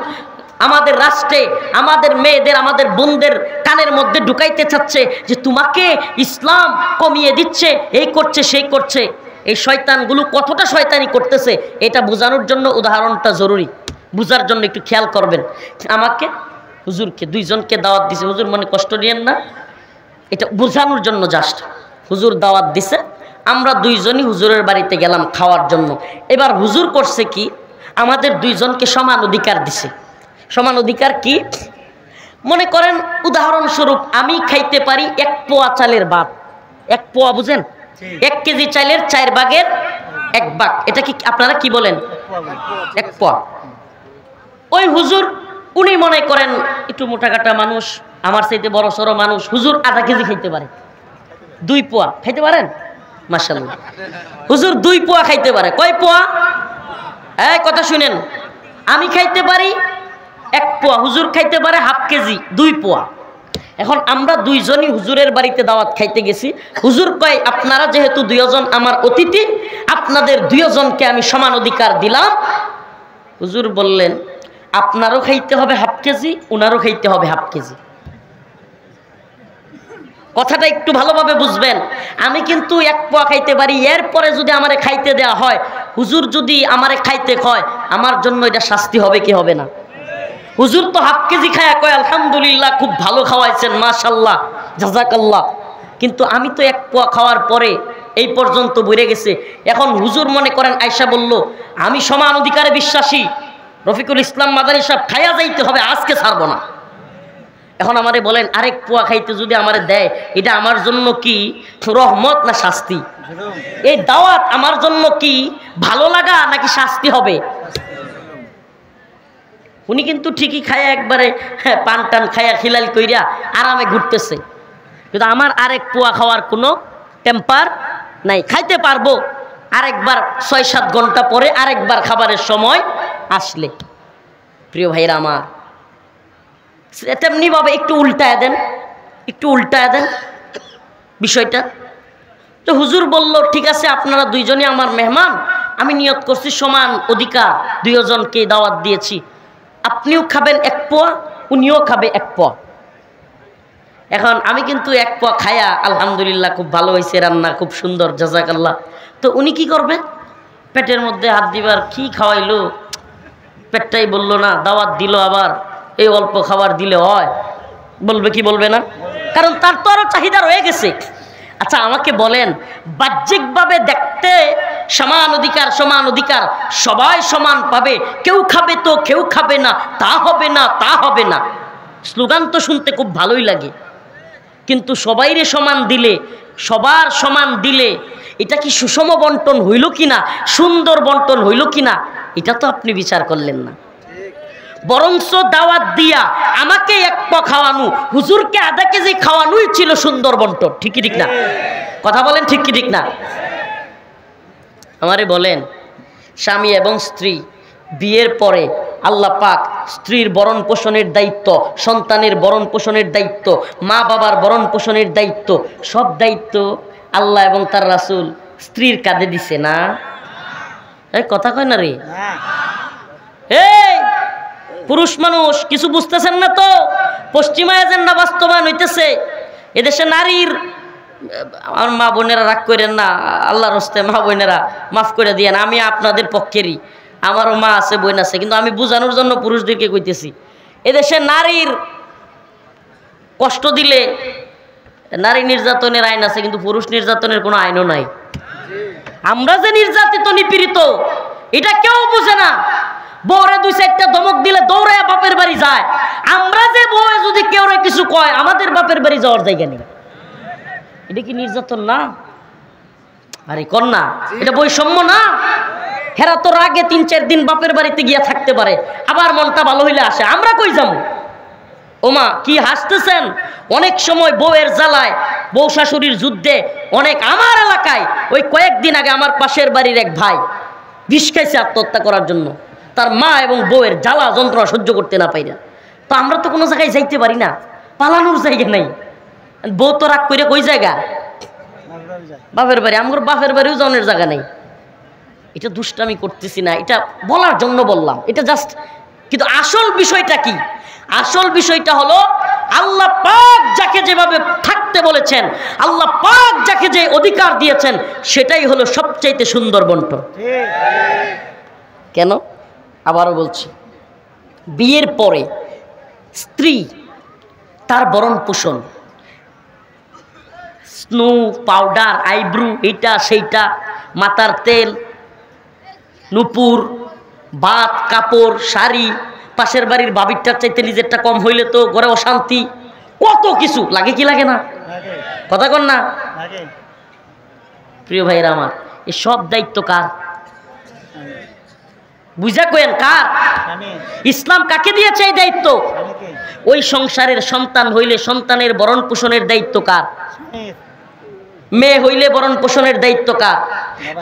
S1: আমাদের রাষ্ট্রে, আমাদের মেয়েদের, আমাদের বোনদের কানের মধ্যে ঢুকাইতে চাচ্ছে যে তোমাকে ইসলাম কমিয়ে দিচ্ছে, এই করছে সেই করছে, এই শয়তানগুলো কতটা শয়তানি করতেছে এটা বোঝানোর জন্য উদাহরণটা জরুরি। বুঝার জন্য একটু খেয়াল করবেন। আমাকে, হুজুরকে, দুইজনকে দাওয়াত দিছে, হুজুর মনে কষ্ট নিয়েন না, এটা বোঝানোর জন্য জাস্ট। হুজুর দাওয়াত দিছে, আমরা দুইজনই হুজুরের বাড়িতে গেলাম খাওয়ার জন্য। এবার হুজুর করছে কি, আমাদের দুইজনকে সমান অধিকার দিছে। সমান অধিকার কি? মনে করেন উদাহরণস্বরূপ আমি খাইতে পারি 1 পোয়া চালের ভাত। 1 পোয়া বুঝেন? 1 কেজি চালের 4 ভাগের 1 ভাগ। এটা কি আপনারা কি বলেন? 1 পোয়া। ওই হুজুর উনি মনে করেন একটু মোটাকাটা মানুষ, আমার চাইতে বড় সড়ো মানুষ, হুজুর আধা কেজি খাইতে পারে। 2 পোয়া খাইতে পারেন? মাশাআল্লাহ। হুজুর 2 পোয়া খাইতে পারে। কয় পোয়া? এই কথা শুনেন, আমি খাইতে পারি 1 পোয়া, হুজুর খাইতে পারে হাফ কেজি, 2 পোয়া। এখন আমরা দুইজনই হুজুরের বাড়িতে দাওয়াত খাইতে গেছি। হুজুর কয় আপনারা যেহেতু দুইজন আমার অতিথি, আপনাদের দুইজনকে আমি সমান অধিকার দিলাম। হুজুর বললেন আপনারও খাইতে হবে হাফ কেজি, উনারও খাইতে হবে হাফ কেজি। কথাটা একটু ভালোভাবে বুঝবেন। আমি কিন্তু 1 পোয়া খাইতে পারি, এরপরে যদি আমারে খাইতে দেয়া হয়, হুজুর যদি আমারে খাইতে কয়, আমার জন্য এটা শাস্তি হবে কি হবে না? হুজুর তো হাফ কেজি খায়া কয় আলহামদুলিল্লাহ, খুব ভালো খাওয়াইছেন, মাশাআল্লাহ, জাযাকাল্লাহ। কিন্তু আমি তো 1 পোয়া খাওয়ার পরে এই পর্যন্ত বইরে গেছে। এখন হুজুর মনে করেন আয়সা বলল আমি সমান অধিকারে বিশ্বাসী, রফিকুল ইসলাম মাদানী সাহেব খাইয়া যাইতে হবে, আজকে ছাড়বো না। এখন আমারে বলেন 1 পোয়া খাইতে যদি আমারে দেয়, এটা আমার জন্য কি রহমত না শাস্তি? এই দাওয়াত আমার জন্য কি ভালো লাগা নাকি শাস্তি হবে? উনি কিন্তু ঠিকই খায়া একবারে পান টান খায়া খিলাল কইরা আরামে ঘুরতেছে, কিন্তু আমার 1 পোয়া খাওয়ার কোনো টেম্পার নাই। খাইতে পারবো আরেকবার 6-7 ঘন্টা পরে, আরেকবার খাবারের সময় আসলে। প্রিয় ভাইরা আমার, তেমনি ভাবে একটু উল্টায় দেন, একটু উল্টায় দেন বিষয়টা। তো হুজুর বলল ঠিক আছে আপনারা দুইজনই আমার মেহমান, আমি নিয়ত করছি সমান অধিকার, দুইজনকে দাওয়াত দিয়েছি, আপনিও খাবেন 1 পোয়া, উনিও খাবে 1 পোয়া। এখন আমি কিন্তু 1 পোয়া খায়া আলহামদুলিল্লাহ খুব ভালো হয়েছে, রান্না খুব সুন্দর, জাযাকাল্লাহ। তো উনি কি করবে? পেটের মধ্যে হাত দিবার, কি খাওয়াইলো, পেটটাই বললো না, দাওয়াত দিল আবার এই অল্প খাবার দিলে হয়? বলবে কি বলবে না? কারণ তার তো আরো চাহিদা রয়ে গেছে। আচ্ছা আমাকে বলেন, বাহ্যিকভাবে দেখতে সমান অধিকার, সমান অধিকার, সবাই সমান পাবে, কেউ খাবে তো কেউ খাবে না, তা হবে না, তা হবে না, স্লোগান তো শুনতে খুব ভালোই লাগে। কিন্তু সবাইরে সমান দিলে, সবার সমান দিলে এটা কি সুষম বন্টন হইল কিনা, সুন্দর বন্টন হইল কিনা, এটা তো আপনি বিচার করলেন না। বরঞ্চ দাওয়াত দিয়া আমাকে 1 পোয়া খাওয়ানো, হুজুরকে আধা কেজি খাওয়ানোই ছিল সুন্দর বন্টন। ঠিক কি ঠিক না? কথা বলেন ঠিক কি ঠিক না? আমারে বলেন, স্বামী এবং স্ত্রী বিয়ের পরে আল্লাহ পাক স্ত্রীর ভরণ পোষণের দায়িত্ব, সন্তানের ভরণ পোষণের দায়িত্ব, মা বাবার ভরণ পোষণের দায়িত্ব, সব দায়িত্ব আল্লাহ এবং তার রাসূল স্ত্রীর কাঁধে দিছে না? এই কথা কয় না রে। এই পুরুষ মানুষ কিছু বুঝতেছেন না তো? পশ্চিমা এজেন্ডা বাস্তবায়ন হইতেছে। এদেশে নারীর, আমার মা বোনেরা রাগ করেন না, আল্লাহর হস্তে মা বোনেরা মাফ করে দিয়েন, আমি আপনাদের পক্ষেরই, আমারও মা আছে বোন আছে, কিন্তু আমি বোঝানোর জন্য পুরুষদেরকে কইতেছি। এদেশে নারীর কষ্ট দিলে নারী নির্যাতনের আইন আছে, কিন্তু পুরুষ নির্যাতনের কোনো আইনও নাই। আমরা যে নির্যাতিত নিপীড়িত এটা কেউ বুঝে না। বউরে 2-4টা ধমক দিলে দৌড়ায় বাপের বাড়ি যায়। আমরা যে বউ যদি কেউ কিছু কয়, আমাদের বাপের বাড়ি যাওয়ার জায়গা নেই। এটা কি নির্যাতন না? আরে কন্যা, এটা বৈষম্য না? হেরা তো রাগে 3-4 দিন বাপের বাড়িতে গিয়া থাকতে পারে, আবার মনটা ভালো হইলে আসে। আমরা কই যাবো? ওমা কি হাসতেছেন? অনেক সময় বউয়ের জ্বালায়, বউ শাশুড়ির যুদ্ধে অনেক, আমার এলাকায় ওই কয়েকদিন আগে আমার পাশের বাড়ির এক ভাই বিষ খাইছে আত্মহত্যা করার জন্য, তার মা এবং বউয়ের জ্বালা যন্ত্রণা সহ্য করতে না পাইরা। তো আমরা তো কোনো জায়গায় যাইতে পারি না, পালানোর জায়গা নেই। বউ তো রাগ করে কই জায়গা? বাপের বাড়ি। আমার বাপের বাড়িও জনের জায়গা নেই। এটা দুষ্টামি করতেছি না, এটা বলার জন্য বললাম, এটা জাস্ট। কিন্তু আসল বিষয়টা কি? আসল বিষয়টা হলো আল্লাহ পাক যাকে যেভাবে থাকতে বলেছেন, আল্লাহ পাক যাকে যে অধিকার দিয়েছেন, সেটাই হলো সবচাইতে সুন্দর বন্টন। কেন? আবারও বলছি, বিয়ের পরে স্ত্রী তার ভরণ পোষণ, স্নো, পাউডার, আইব্রু, এইটা সেইটা, মাথার তেল, নুপুর, ভাত, কাপড়, শাড়ি, পাশের বাড়ির বাবিরটার চাইতে নিজেরটা কম হইলে তো ঘরে অশান্তি, কত কিছু লাগে। কি লাগে না? কথা কন না? প্রিয় ভাইরা আমার, এই সব দায়িত্ব কার? বুঝা কয়েন কার? ইসলাম কাকে দিয়েছে এই দায়িত্ব? ওই সংসারের সন্তান হইলে সন্তানের ভরণ পোষণের দায়িত্ব কার? মেয়ে হইলে ভরণ পোষণের দায়িত্ব কার?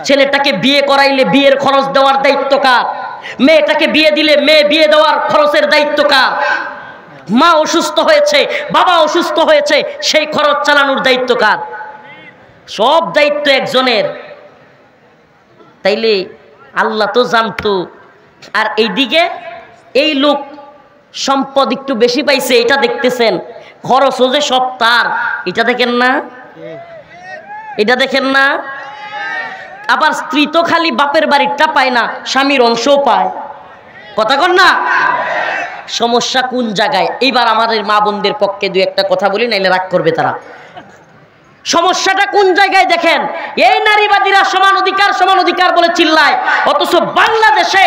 S1: ছেলেটাকে বিয়ে করাইলে বিয়ের খরচ দেওয়ার দায়িত্ব কার? মেয়েটাকে বিয়ে দিলে মেয়ে বিয়ে দেওয়ার খরচের দায়িত্ব কার? মা অসুস্থ হয়েছে, বাবা অসুস্থ হয়েছে, সেই খরচ চালানোর দায়িত্ব কার? সব দায়িত্ব একজনের। তাইলে আল্লাহ তো জানতো। আর এইদিকে এই লোক সম্পদ একটু বেশি পাইছে, এটা দেখতেছেন, খরচও যে সব তার, এটা দেখেন না? এটা দেখেন না? আবার স্ত্রী তো খালি বাপের বাড়িরটা পায় না, স্বামীর অংশও পায়। কথা কন না? সমস্যা কোন জায়গায়? এইবার আমাদের মা বোনদের পক্ষে 2-1টা কথা বলি, নাইলে রাগ করবে তারা। সমস্যাটা কোন জায়গায় দেখেন? এই নারীবাদীরা সমান অধিকার বলে চিল্লায়, অথচ বাংলাদেশে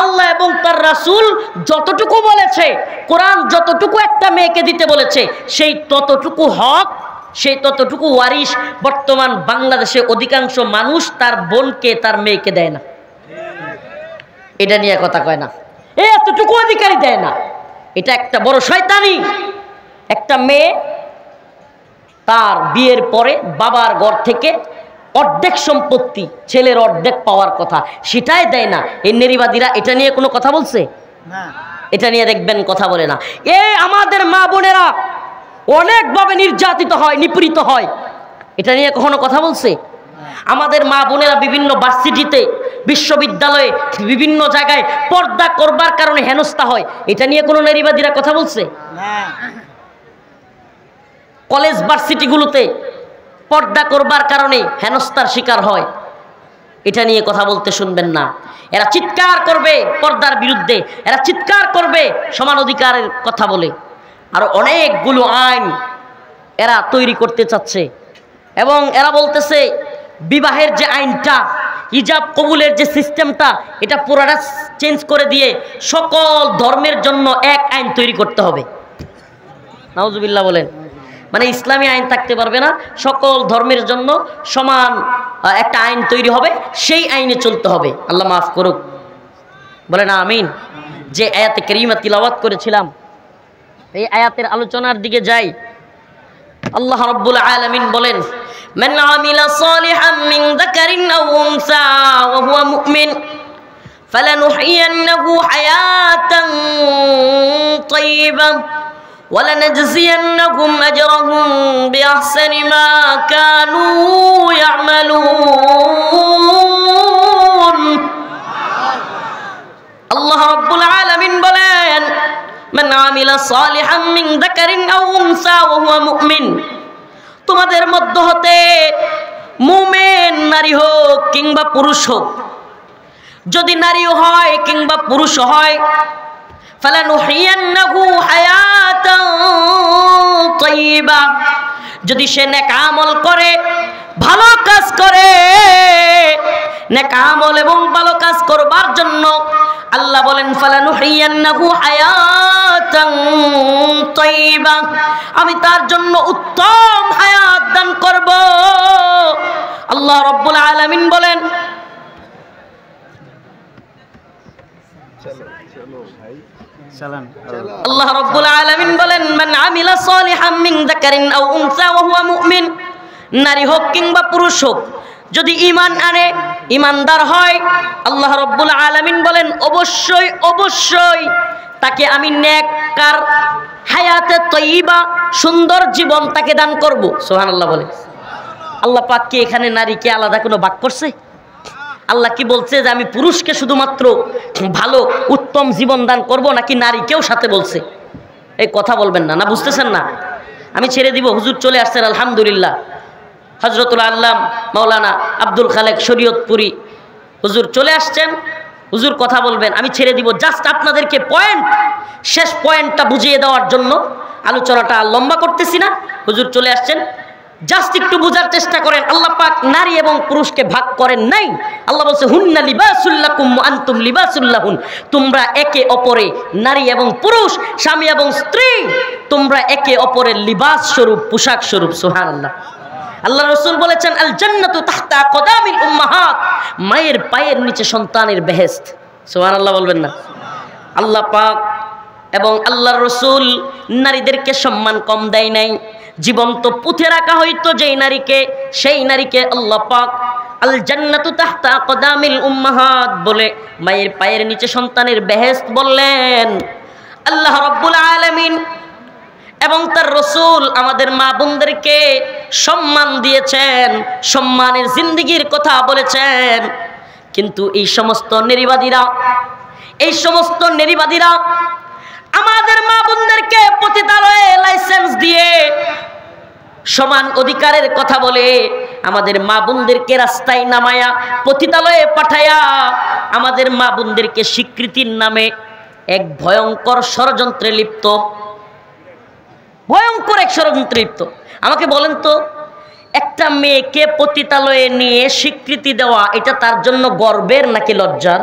S1: আল্লাহ এবং তার রাসূল যতটুকু বলেছে, কোরআন যতটুকু একটা মেয়েকে দিতে বলেছে, সেই ততটুকু হক, সেই ততটুকু ওয়ারিশ বর্তমান বাংলাদেশে অধিকাংশ মানুষ তার বোনকে, তার মেয়েকে দেয় না। এটা নিয়ে কথা কয় না, এতটুকু অধিকারই দেয় না। এটা একটা বড় শয়তানি। একটা মেয়ে তার বিয়ের পরে বাবার ঘর থেকে অর্ধেক সম্পত্তি, ছেলের অর্ধেক পাওয়ার কথা, সেটাই দেয় না। এই নারীবাদীরা এটা নিয়ে কোনো কথা বলছে না? এটা নিয়ে দেখবেন কথা বলে না। আমাদের মা বোনেরা অনেকভাবে নির্যাতিত হয়, নিপীড়িত হয়, এটা নিয়ে কখনো কথা বলছে? আমাদের মা বোনেরা বিভিন্ন ভার্সিটিতে, বিশ্ববিদ্যালয়ে, বিভিন্ন জায়গায় পর্দা করবার কারণে হেনস্থা হয়, এটা নিয়ে কোনো নারীবাদীরা কথা বলছে না? কলেজ ভার্সিটিগুলোতে পর্দা করবার কারণে হেনস্থার শিকার হয়, এটা নিয়ে কথা বলতে শুনবেন না। এরা চিৎকার করবে পর্দার বিরুদ্ধে, এরা চিৎকার করবে সমান অধিকারের কথা বলে। আর অনেকগুলো আইন এরা তৈরি করতে চাচ্ছে, এবং এরা বলতেছে বিবাহের যে আইনটা, হিজাব কবুলের যে সিস্টেমটা, এটা পুরোটা চেঞ্জ করে দিয়ে সকল ধর্মের জন্য এক আইন তৈরি করতে হবে। নাউজুবিল্লাহ বলেন। মানে ইসলামী আইন থাকতে পারবে না, সকল ধর্মের জন্য সমান একটা আইন তৈরি হবে, সেই আইনে চলতে হবে। আল্লাহ মাফ করুক, বলে না আমিন। যে আয়াতে কারিমা তিলাওয়াত করেছিলাম, এই আয়াতের আলোচনার দিকে যাই। আল্লাহ রাব্বুল আলামিন বলেন, মান আমিলা সালিহাম মিন যাকারিন আও উনসা ওয়া হুয়া মুমিন ফালানুহইয়ান্নাহু হায়াতান তাইয়্যিবা وَلَنَجْزِيَنَّهُمْ أَجْرَهُمْ بِأَحْسَنِ مَا كَانُوا يَعْمَلُونَ। আল্লাহ রাব্বুল আলামিন বলেন, মান আমিলা সালিহাম মিন যাকারিন আও উনসা ওয়া হুয়া মুমিন, তোমাদের মধ্য হতে মুমিন নারী হোক কিংবা পুরুষ হোক, যদি নারীও হয় কিংবা পুরুষ হয়, ফালানুহিয়ান্নাহু হায়াতান তাইয়্যিবা, যদি সে নেক আমল করে, ভালো কাজ করে, নেক আমল এবং ভালো কাজ করবার জন্য আল্লাহ বলেন ফালানুহিয়ান্নাহু হায়াতান তাইয়্যিবা, আমি তার জন্য উত্তম হায়াত দান করব। আল্লাহ রাব্বুল আলামিন বলেন, আল্লাহ রাব্বুল আলামিন বলেন মান আমিলা সালিহাম মিন যাকারিন আও উনসা ওয়া হুয়া মুমিন, নারী হোক কিংবা পুরুষ হোক, যদি ঈমান আনে, ঈমানদার হয়, আল্লাহ রাব্বুল আলামিন বলেন অবশ্যই অবশ্যই তাকে আমি নেককার হায়াতে তাইয়্যিবা, সুন্দর জীবন তাকে দান করব। সুবহানাল্লাহ বলে। আল্লাহ পাক কি এখানে নারীকে আলাদা কোনো ভাগ করছে? আল্লাহ কি বলছে যে আমি পুরুষকে শুধুমাত্র ভালো উত্তম জীবন দান করব, নাকি নারীকেও সাথে বলছে? এই কথা বলবেন না, না বুঝতেছেন না? আমি ছেড়ে দিব। হুজুর চলে আসছেন আলহামদুলিল্লাহ, হযরতুল আল্লাম মাওলানা আব্দুল খালেক শরীয়তপুরি হুজুর চলে আসছেন। হুজুর কথা বলবেন, আমি ছেড়ে দিব। জাস্ট আপনাদেরকে শেষ পয়েন্টটা বুঝিয়ে দেওয়ার জন্য, আলোচনাটা লম্বা করতেছি না। হুজুর চলে আসছেন, জাস্ট একটু বোঝার চেষ্টা করেন। আল্লাহ পাক নারী এবং পুরুষকে ভাগ করেন নাই। আল্লাহ বলছে হুন্না লিবাসুল লাকুম ওয়া আনতুম লিবাসুল লাহুন, তোমরা একে অপরে, নারী এবং পুরুষ, স্বামী এবং স্ত্রী, তোমরা একে অপরের লিবাস স্বরূপ, পোশাক স্বরূপ। সুবহানাল্লাহ। আল্লাহ রাসূল বলেছেন আল জান্নাতু তাহতা কদামিল উম্মাহাত, মায়ের পায়ের নিচে সন্তানের বেহেশত। সুবহানাল্লাহ বলবেন না? আল্লাহ পাক এবং আল্লাহর রাসূল নারীদেরকে সম্মান কম দেয় নাই। জীবন্ত পুঁতে রাখা হইতো যেই নারীকে, সেই নারীকে আল্লাহ পাক আল জান্নাতু তাহতা কদামিল উম্মাহাত বলে, মায়ের পায়ের নিচে সন্তানের বেহেশত বললেন। আল্লাহ রাব্বুল আলামিন এবং তার রাসূল আমাদের মা বোনদেরকে সম্মান দিয়েছেন, সম্মানের জিন্দেগির কথা বলেছেন। কিন্তু এই সমস্ত নারীবাদীরা আমাদের মা বোনদেরকে পতিতালয়ে লাইসেন্স দিয়ে সমান অধিকারের কথা বলে, আমাদের মা বোনদেরকে রাস্তায় নামায়া পতিতালয়ে পাঠায়া আমাদের মা বোনদেরকে স্বীকৃতির নামে এক ভয়ঙ্কর ষড়যন্ত্রে লিপ্ত, ভয়ঙ্কর এক ষড়যন্ত্রে লিপ্ত। আমাকে বলেন তো, একটা মেয়েকে পতিতালয়ে নিয়ে স্বীকৃতি দেওয়া, এটা তার জন্য গর্বের নাকি লজ্জার?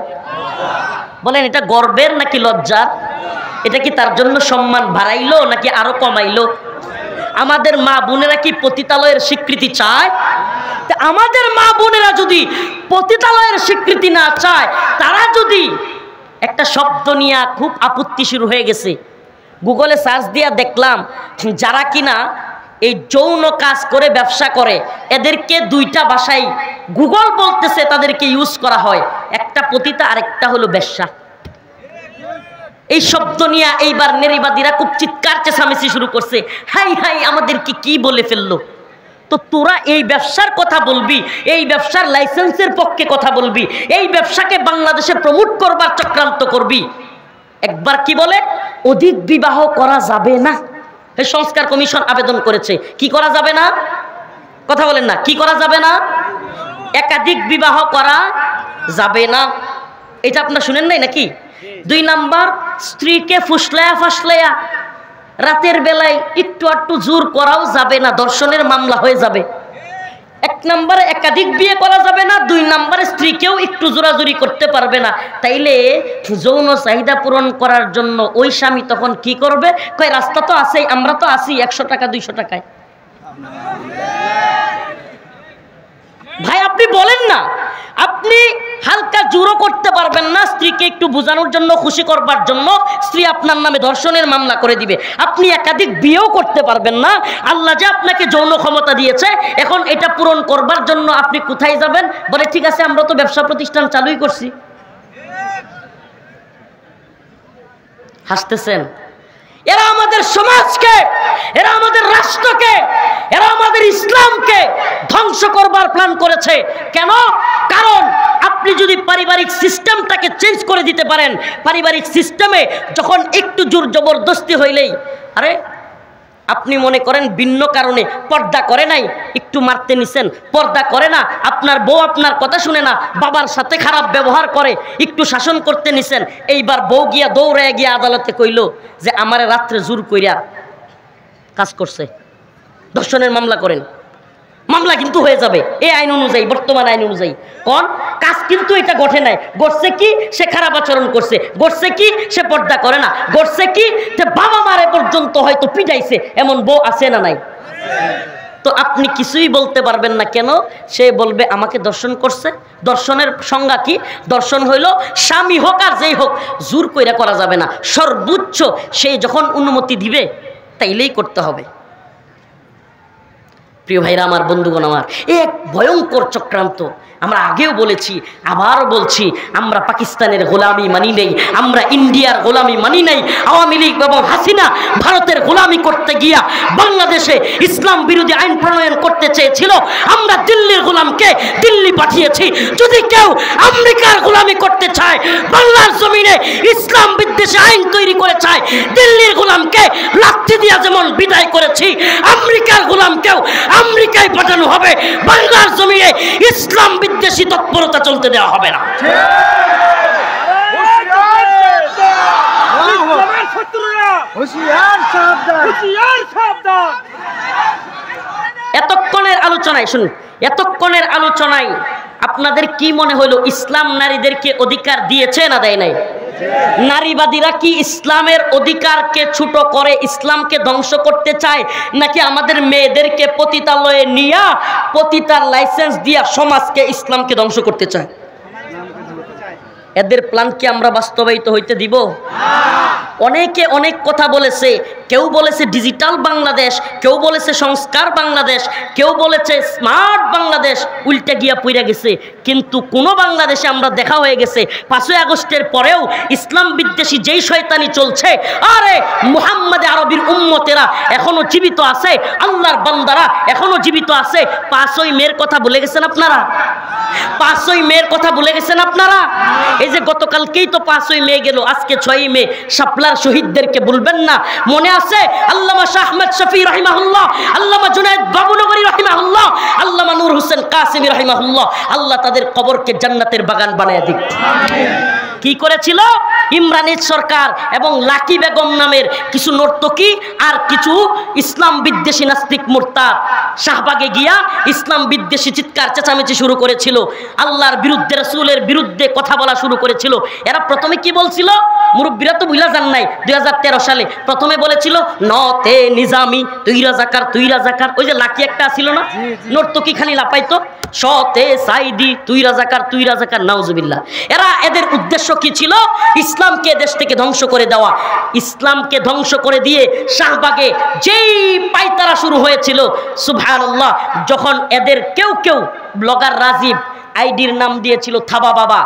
S1: বলেন, এটা গর্বের নাকি লজ্জার? এটা কি তার জন্য সম্মান বাড়াইলো নাকি আরো কমাইলো? আমাদের মা বোনেরা কি পতিতালয়ের স্বীকৃতি চায়? আমাদের মা বোনেরা যদি পতিতালয়ের স্বীকৃতি না চায়, তারা যদি একটা শব্দ নিয়ে খুব আপত্তি শুরু হয়ে গেছে, গুগলে সার্চ দিয়া দেখলাম যারা কিনা এই যৌন কাজ করে ব্যবসা করে, এদেরকে দুইটা ভাষায় গুগল বলতেছে তাদেরকে ইউজ করা হয়, একটা পতিতা আর একটা হলো বেশ্যা। এই শব্দ নিয়ে এইবার নারীবাদীরা খুব চিৎকার চেঁচামেচি শুরু করছে, হাই হাই আমাদেরকে কি বলে ফেললো। তো তোরা এই ব্যবসার কথা বলবি, এই ব্যবসার লাইসেন্সের পক্ষে কথা বলবি, এই ব্যবসাকে বাংলাদেশে প্রমোট করবার চক্রান্ত করবি। একবার কি বলে, অধিক বিবাহ করা যাবে না। এই সংস্কার কমিশন আবেদন করেছে, কি করা যাবে না? কথা বলেন না, কি করা যাবে না? একাধিক বিবাহ করা যাবে না। এটা আপনারা শুনেন নাই নাকি? 2 নাম্বার, স্ত্রীকে ফুসলায়া রাতের বেলায় একটু একটু জোর করাও যাবে না, ধর্ষণের মামলা হয়ে যাবে। 1 নম্বরে একাধিক বিয়ে করা যাবে না, 2 নম্বরে স্ত্রীকেও একটু জোরাজুরি করতে পারবে না। তাইলে যৌন চাহিদা পূরণ করার জন্য ওই স্বামী তখন কি করবে? কয় রাস্তা তো আছেই, আমরা তো আছি 100 টাকা 200 টাকায়। ভাই আপনি বলেন না, আপনি হালকা জোরও করতে পারবেন না, স্ত্রীকে একটু বোঝানোর জন্য, খুশি করবার জন্য স্ত্রী আপনার নামে ধর্ষণের মামলা করে দিবে। আপনি একাধিক বিয়েও করতে পারবেন না। আল্লাহ যে আপনাকে যৌন ক্ষমতা দিয়েছে, এখন এটা পূরণ করবার জন্য আপনি কোথায় যাবেন? বলে ঠিক আছে আমরা তো ব্যবসা প্রতিষ্ঠান চালুই করছি। হাসতেছেন। এরা আমাদের সমাজকে, এরা আমাদের রাষ্ট্রকে, এরা আমাদের ইসলামকে ধ্বংস করবার প্ল্যান করেছে। কেন? কারণ আপনি যদি পারিবারিক সিস্টেমটাকে চেঞ্জ করে দিতে পারেন, পারিবারিক সিস্টেমে যখন একটু জোর জবরদস্তি হইলেই, আরে আপনি মনে করেন ভিন্ন কারণে পর্দা করে নাই, একটু মারতে নিছেন, পর্দা করে না, আপনার বউ আপনার কথা শুনে না, বাবার সাথে খারাপ ব্যবহার করে, একটু শাসন করতে নিছেন, এইবার বউ গিয়া দৌড়ে গিয়া আদালতে কইল যে আমারে রাত্রে জোর কইরা কাজ করছে, ধর্ষণের মামলা করেন, মামলা কিন্তু হয়ে যাবে এই আইন অনুযায়ী, বর্তমান আইন অনুযায়ী। কোন কাজ কিন্তু এটা ঘটে নাই, ঘটছে কি সে খারাপ আচরণ করছে, ঘটছে কি সে পর্দা করে না, ঘটছে কি যে বাবা মারে পর্যন্ত হয়তো পিটাইছে, এমন বউ আছে না নাই? তো আপনি কিছুই বলতে পারবেন না, কেন? সে বলবে আমাকে দর্শন করছে। দর্শনের সংজ্ঞা কি? দর্শন হইল স্বামী হোক আর যেই হোক, জোর কইরা করা যাবে না, সর্বোচ্চ সে যখন অনুমতি দিবে তাইলেই করতে হবে। প্রিয় ভাইরা আমার, বন্ধুগণ আমার, এক ভয়ঙ্কর চক্রান্ত। আমরা আগেও বলেছি, আবার বলছি, আমরা পাকিস্তানের গোলামি মানি নেই, আমরা ইন্ডিয়ার গোলামি মানি নাই। আওয়ামী লীগ এবং হাসিনা ভারতের গোলামি করতে গিয়া বাংলাদেশে ইসলাম বিরোধী আইন প্রণয়ন করতে চেয়েছিল, আমরা দিল্লির গোলামকে দিল্লি পাঠিয়েছি। যদি কেউ আমেরিকার গোলামি করতে চায়, বাংলার জমিনে ইসলাম বিদ্বেষী আইন তৈরি করে চায়, দিল্লির গোলামকে লাঠি দিয়া যেমন বিদায় করেছি, আমেরিকার গোলামকেও আমেরিকায় পাঠানো হবে। বাংলার জমিনে ইসলাম বিদ্বেষী তৎপরতা চলতে দেওয়া হবে না। এতক্ষণের আলোচনায় শুনুন, এতক্ষণের আলোচনায় আপনাদের কি মনে হলো? ইসলাম নারীদেরকে অধিকার দিয়েছে না দেয় নাই? নারীবাদীরা কি ইসলামের অধিকারকে ছোট করে ইসলামকে ধ্বংস করতে চায়, নাকি আমাদের মেয়েদেরকে পতিতালয়ে নিয়া পতিতার লাইসেন্স দিয়া সমাজকে ইসলামকে ধ্বংস করতে চায়? এদের প্ল্যান কি আমরা বাস্তবায়িত হইতে দিব? অনেকে অনেক কথা বলেছে, কেউ বলেছে ডিজিটাল বাংলাদেশ, কেউ বলেছে সংস্কার বাংলাদেশ, কেউ বলেছে স্মার্ট বাংলাদেশ, উল্টে গিয়া পইরা গেছে। কিন্তু কোন বাংলাদেশে আমরা দেখা হয়ে গেছে 5ই আগস্টের পরেও ইসলাম বিদ্বেষী যেই শয়তানি চলছে, আরে মুহাম্মদে আরবির উম্মতেরা এখনো জীবিত আছে, আল্লাহর বান্দারা এখনো জীবিত আছে। 5ই মের কথা ভুলে গেছেন আপনারা? 5ই মের কথা ভুলে গেছেন আপনারা? এই যে গতকালকেই তো 5ই মে গেল, আজকে 6ই মে, শাপলার শহীদদেরকে ভুলবেন না। মনে আছে আল্লামা শাহ আহমদ শফি রাহিমাহুল্লাহ, আল্লামা জুনায়েদ বাবুনগরী রাহিমাহুল্লাহ, আল্লামা নূর হোসেন কাসেমী রাহিমাহুল্লাহ, আল্লাহ তাদের কবরকে জান্নাতের বাগান বানায় দিক। কি করেছিল ইমরানের সরকার এবং লাকি বেগম নামের কিছু নর্তকী আর কিছু ইসলাম বিদ্বেষী নাস্তিক মুরতাদ শাহবাগে গিয়া ইসলাম বিদ্বেষী চিৎকার চেঁচামেচি শুরু করেছিল, আল্লাহর বিরুদ্ধে, রাসূলের বিরুদ্ধে কথা বলা শুরু করেছিল। এরা প্রথমে কি বলছিল? মুরব্বীরা তো ভুলা যান নাই, 2013 সালে প্রথমে বলেছিল নতে নিজামি, তুই রাজাকার তুই রাজাকার। ওই যে লাকি একটা ছিল না, নর্তকী খালি লাপাইতো, সতে সাইদি, তুই রাজাকার তুই রাজাকার, নাউজুবিল্লাহ। এদের উদ্দেশ্য কি ছিল? ইসলামকে দেশ থেকে ধ্বংস করে দেওয়া। ইসলামকে ধ্বংস করে দিয়ে শাহবাগে যেই পাইতারা শুরু হয়েছিল, সুবহানাল্লাহ, যখন এদের কেউ কেউ ব্লগার রাজীব আইডির নাম দিয়েছিল থাবা বাবা,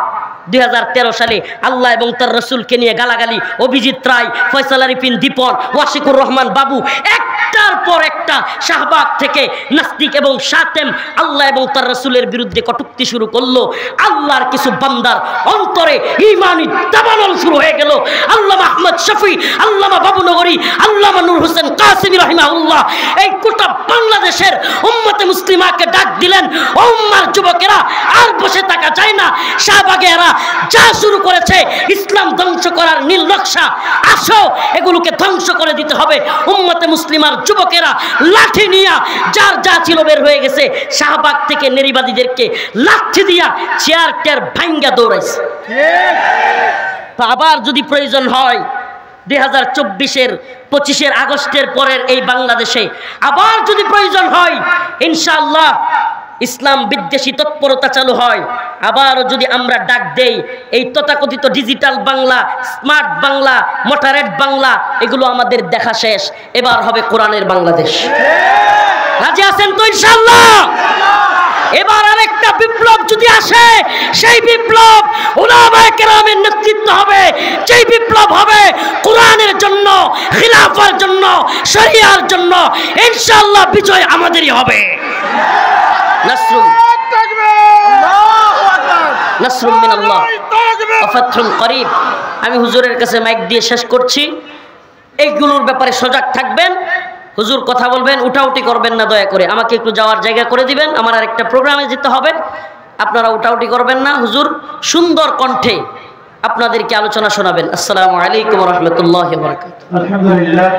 S1: 2013 সালে আল্লাহ এবং তার রসুলকে নিয়ে গালাগালি, অভিজিৎ রায়, ফয়সাল আরিফিন দীপন, ওয়াশিকুর রহমান বাবু, একটার পর একটা শাহবাগ থেকে নাস্তিক এবং শাতেম আল্লাহ এবং তার রসুলের বিরুদ্ধে কটূক্তি শুরু করলো। আল্লাহর কিছু বান্দার অন্তরে ঈমানি দাবানল শুরু হয়ে গেল। আল্লামা আহমদ শফি, আল্লামা বাবুনগরী, আল্লামা নূর হোসেন কাসেমী রাহিমাহুল্লাহ এই গোটা বাংলাদেশের উম্মতে মুসলিমাকে ডাক দিলেন, ও উম্মার যুবকেরা, আর বসে থাকা যায় না। শাহবাগে এরা যা শুরু করেছে ইসলাম ধ্বংস করার নীল নকশা, আসো এগুলোকে ধ্বংস করে দিতে হবে। উম্মতে মুসলিমার যুবকেরা লাঠি নিয়া যার যা ছিল বের হয়ে গেছে, শাহবাগ থেকে নারীবাদীদেরকে লাঠি দিয়া চেয়ার টেয়ার ভাঙ্গা দৌড়াইছে। তো আবার যদি প্রয়োজন হয় 2024-এর 25শে আগস্টের পরের এই বাংলাদেশে আবার যদি প্রয়োজন হয়, ইনশাআল্লাহ ইসলাম বিদ্বেষী তৎপরতা চালু হয়, আবারও যদি আমরা ডাক দেই, এই তথাকথিত digital Bangla, smart Bangla, moderate Bangla, এগুলো আমাদের দেখা শেষ। এবার হবে কোরআনের বাংলাদেশ। রাজি আছেন তো ইনশাআল্লাহ? এবার আরেকটা বিপ্লব যদি আসে, সেই বিপ্লব উলামায়ে কেরামের নেতৃত্ব হবে, যেই বিপ্লব হবে কোরআনের জন্য, খিলাফার জন্য, শরিয়ার জন্য। ইনশাআল্লাহ বিজয় আমাদেরই হবে। নাসরুল, আল্লাহু আকবার। নাসরুম মিনাল্লাহ ওয়া ফাতহুন করিব। আমি হুজুরের কাছে মাইক দিয়ে শেষ করছি। এইগুলোর ব্যাপারে সজাগ থাকবেন। হুজুর কথা বলবেন, উঠাউটি করবেন না দয়া করে। আমাকে একটু যাওয়ার জায়গা করে দিবেন, আমার আরেকটা প্রোগ্রামে যেতে হবে। আপনারা উঠাউটি করবেন না। হুজুর সুন্দর কণ্ঠে আপনাদেরকে আলোচনা শোনাবেন। আসসালামু আলাইকুম ওয়া রাহমাতুল্লাহি ওয়া বারাকাতুহু।
S2: আলহামদুলিল্লাহ।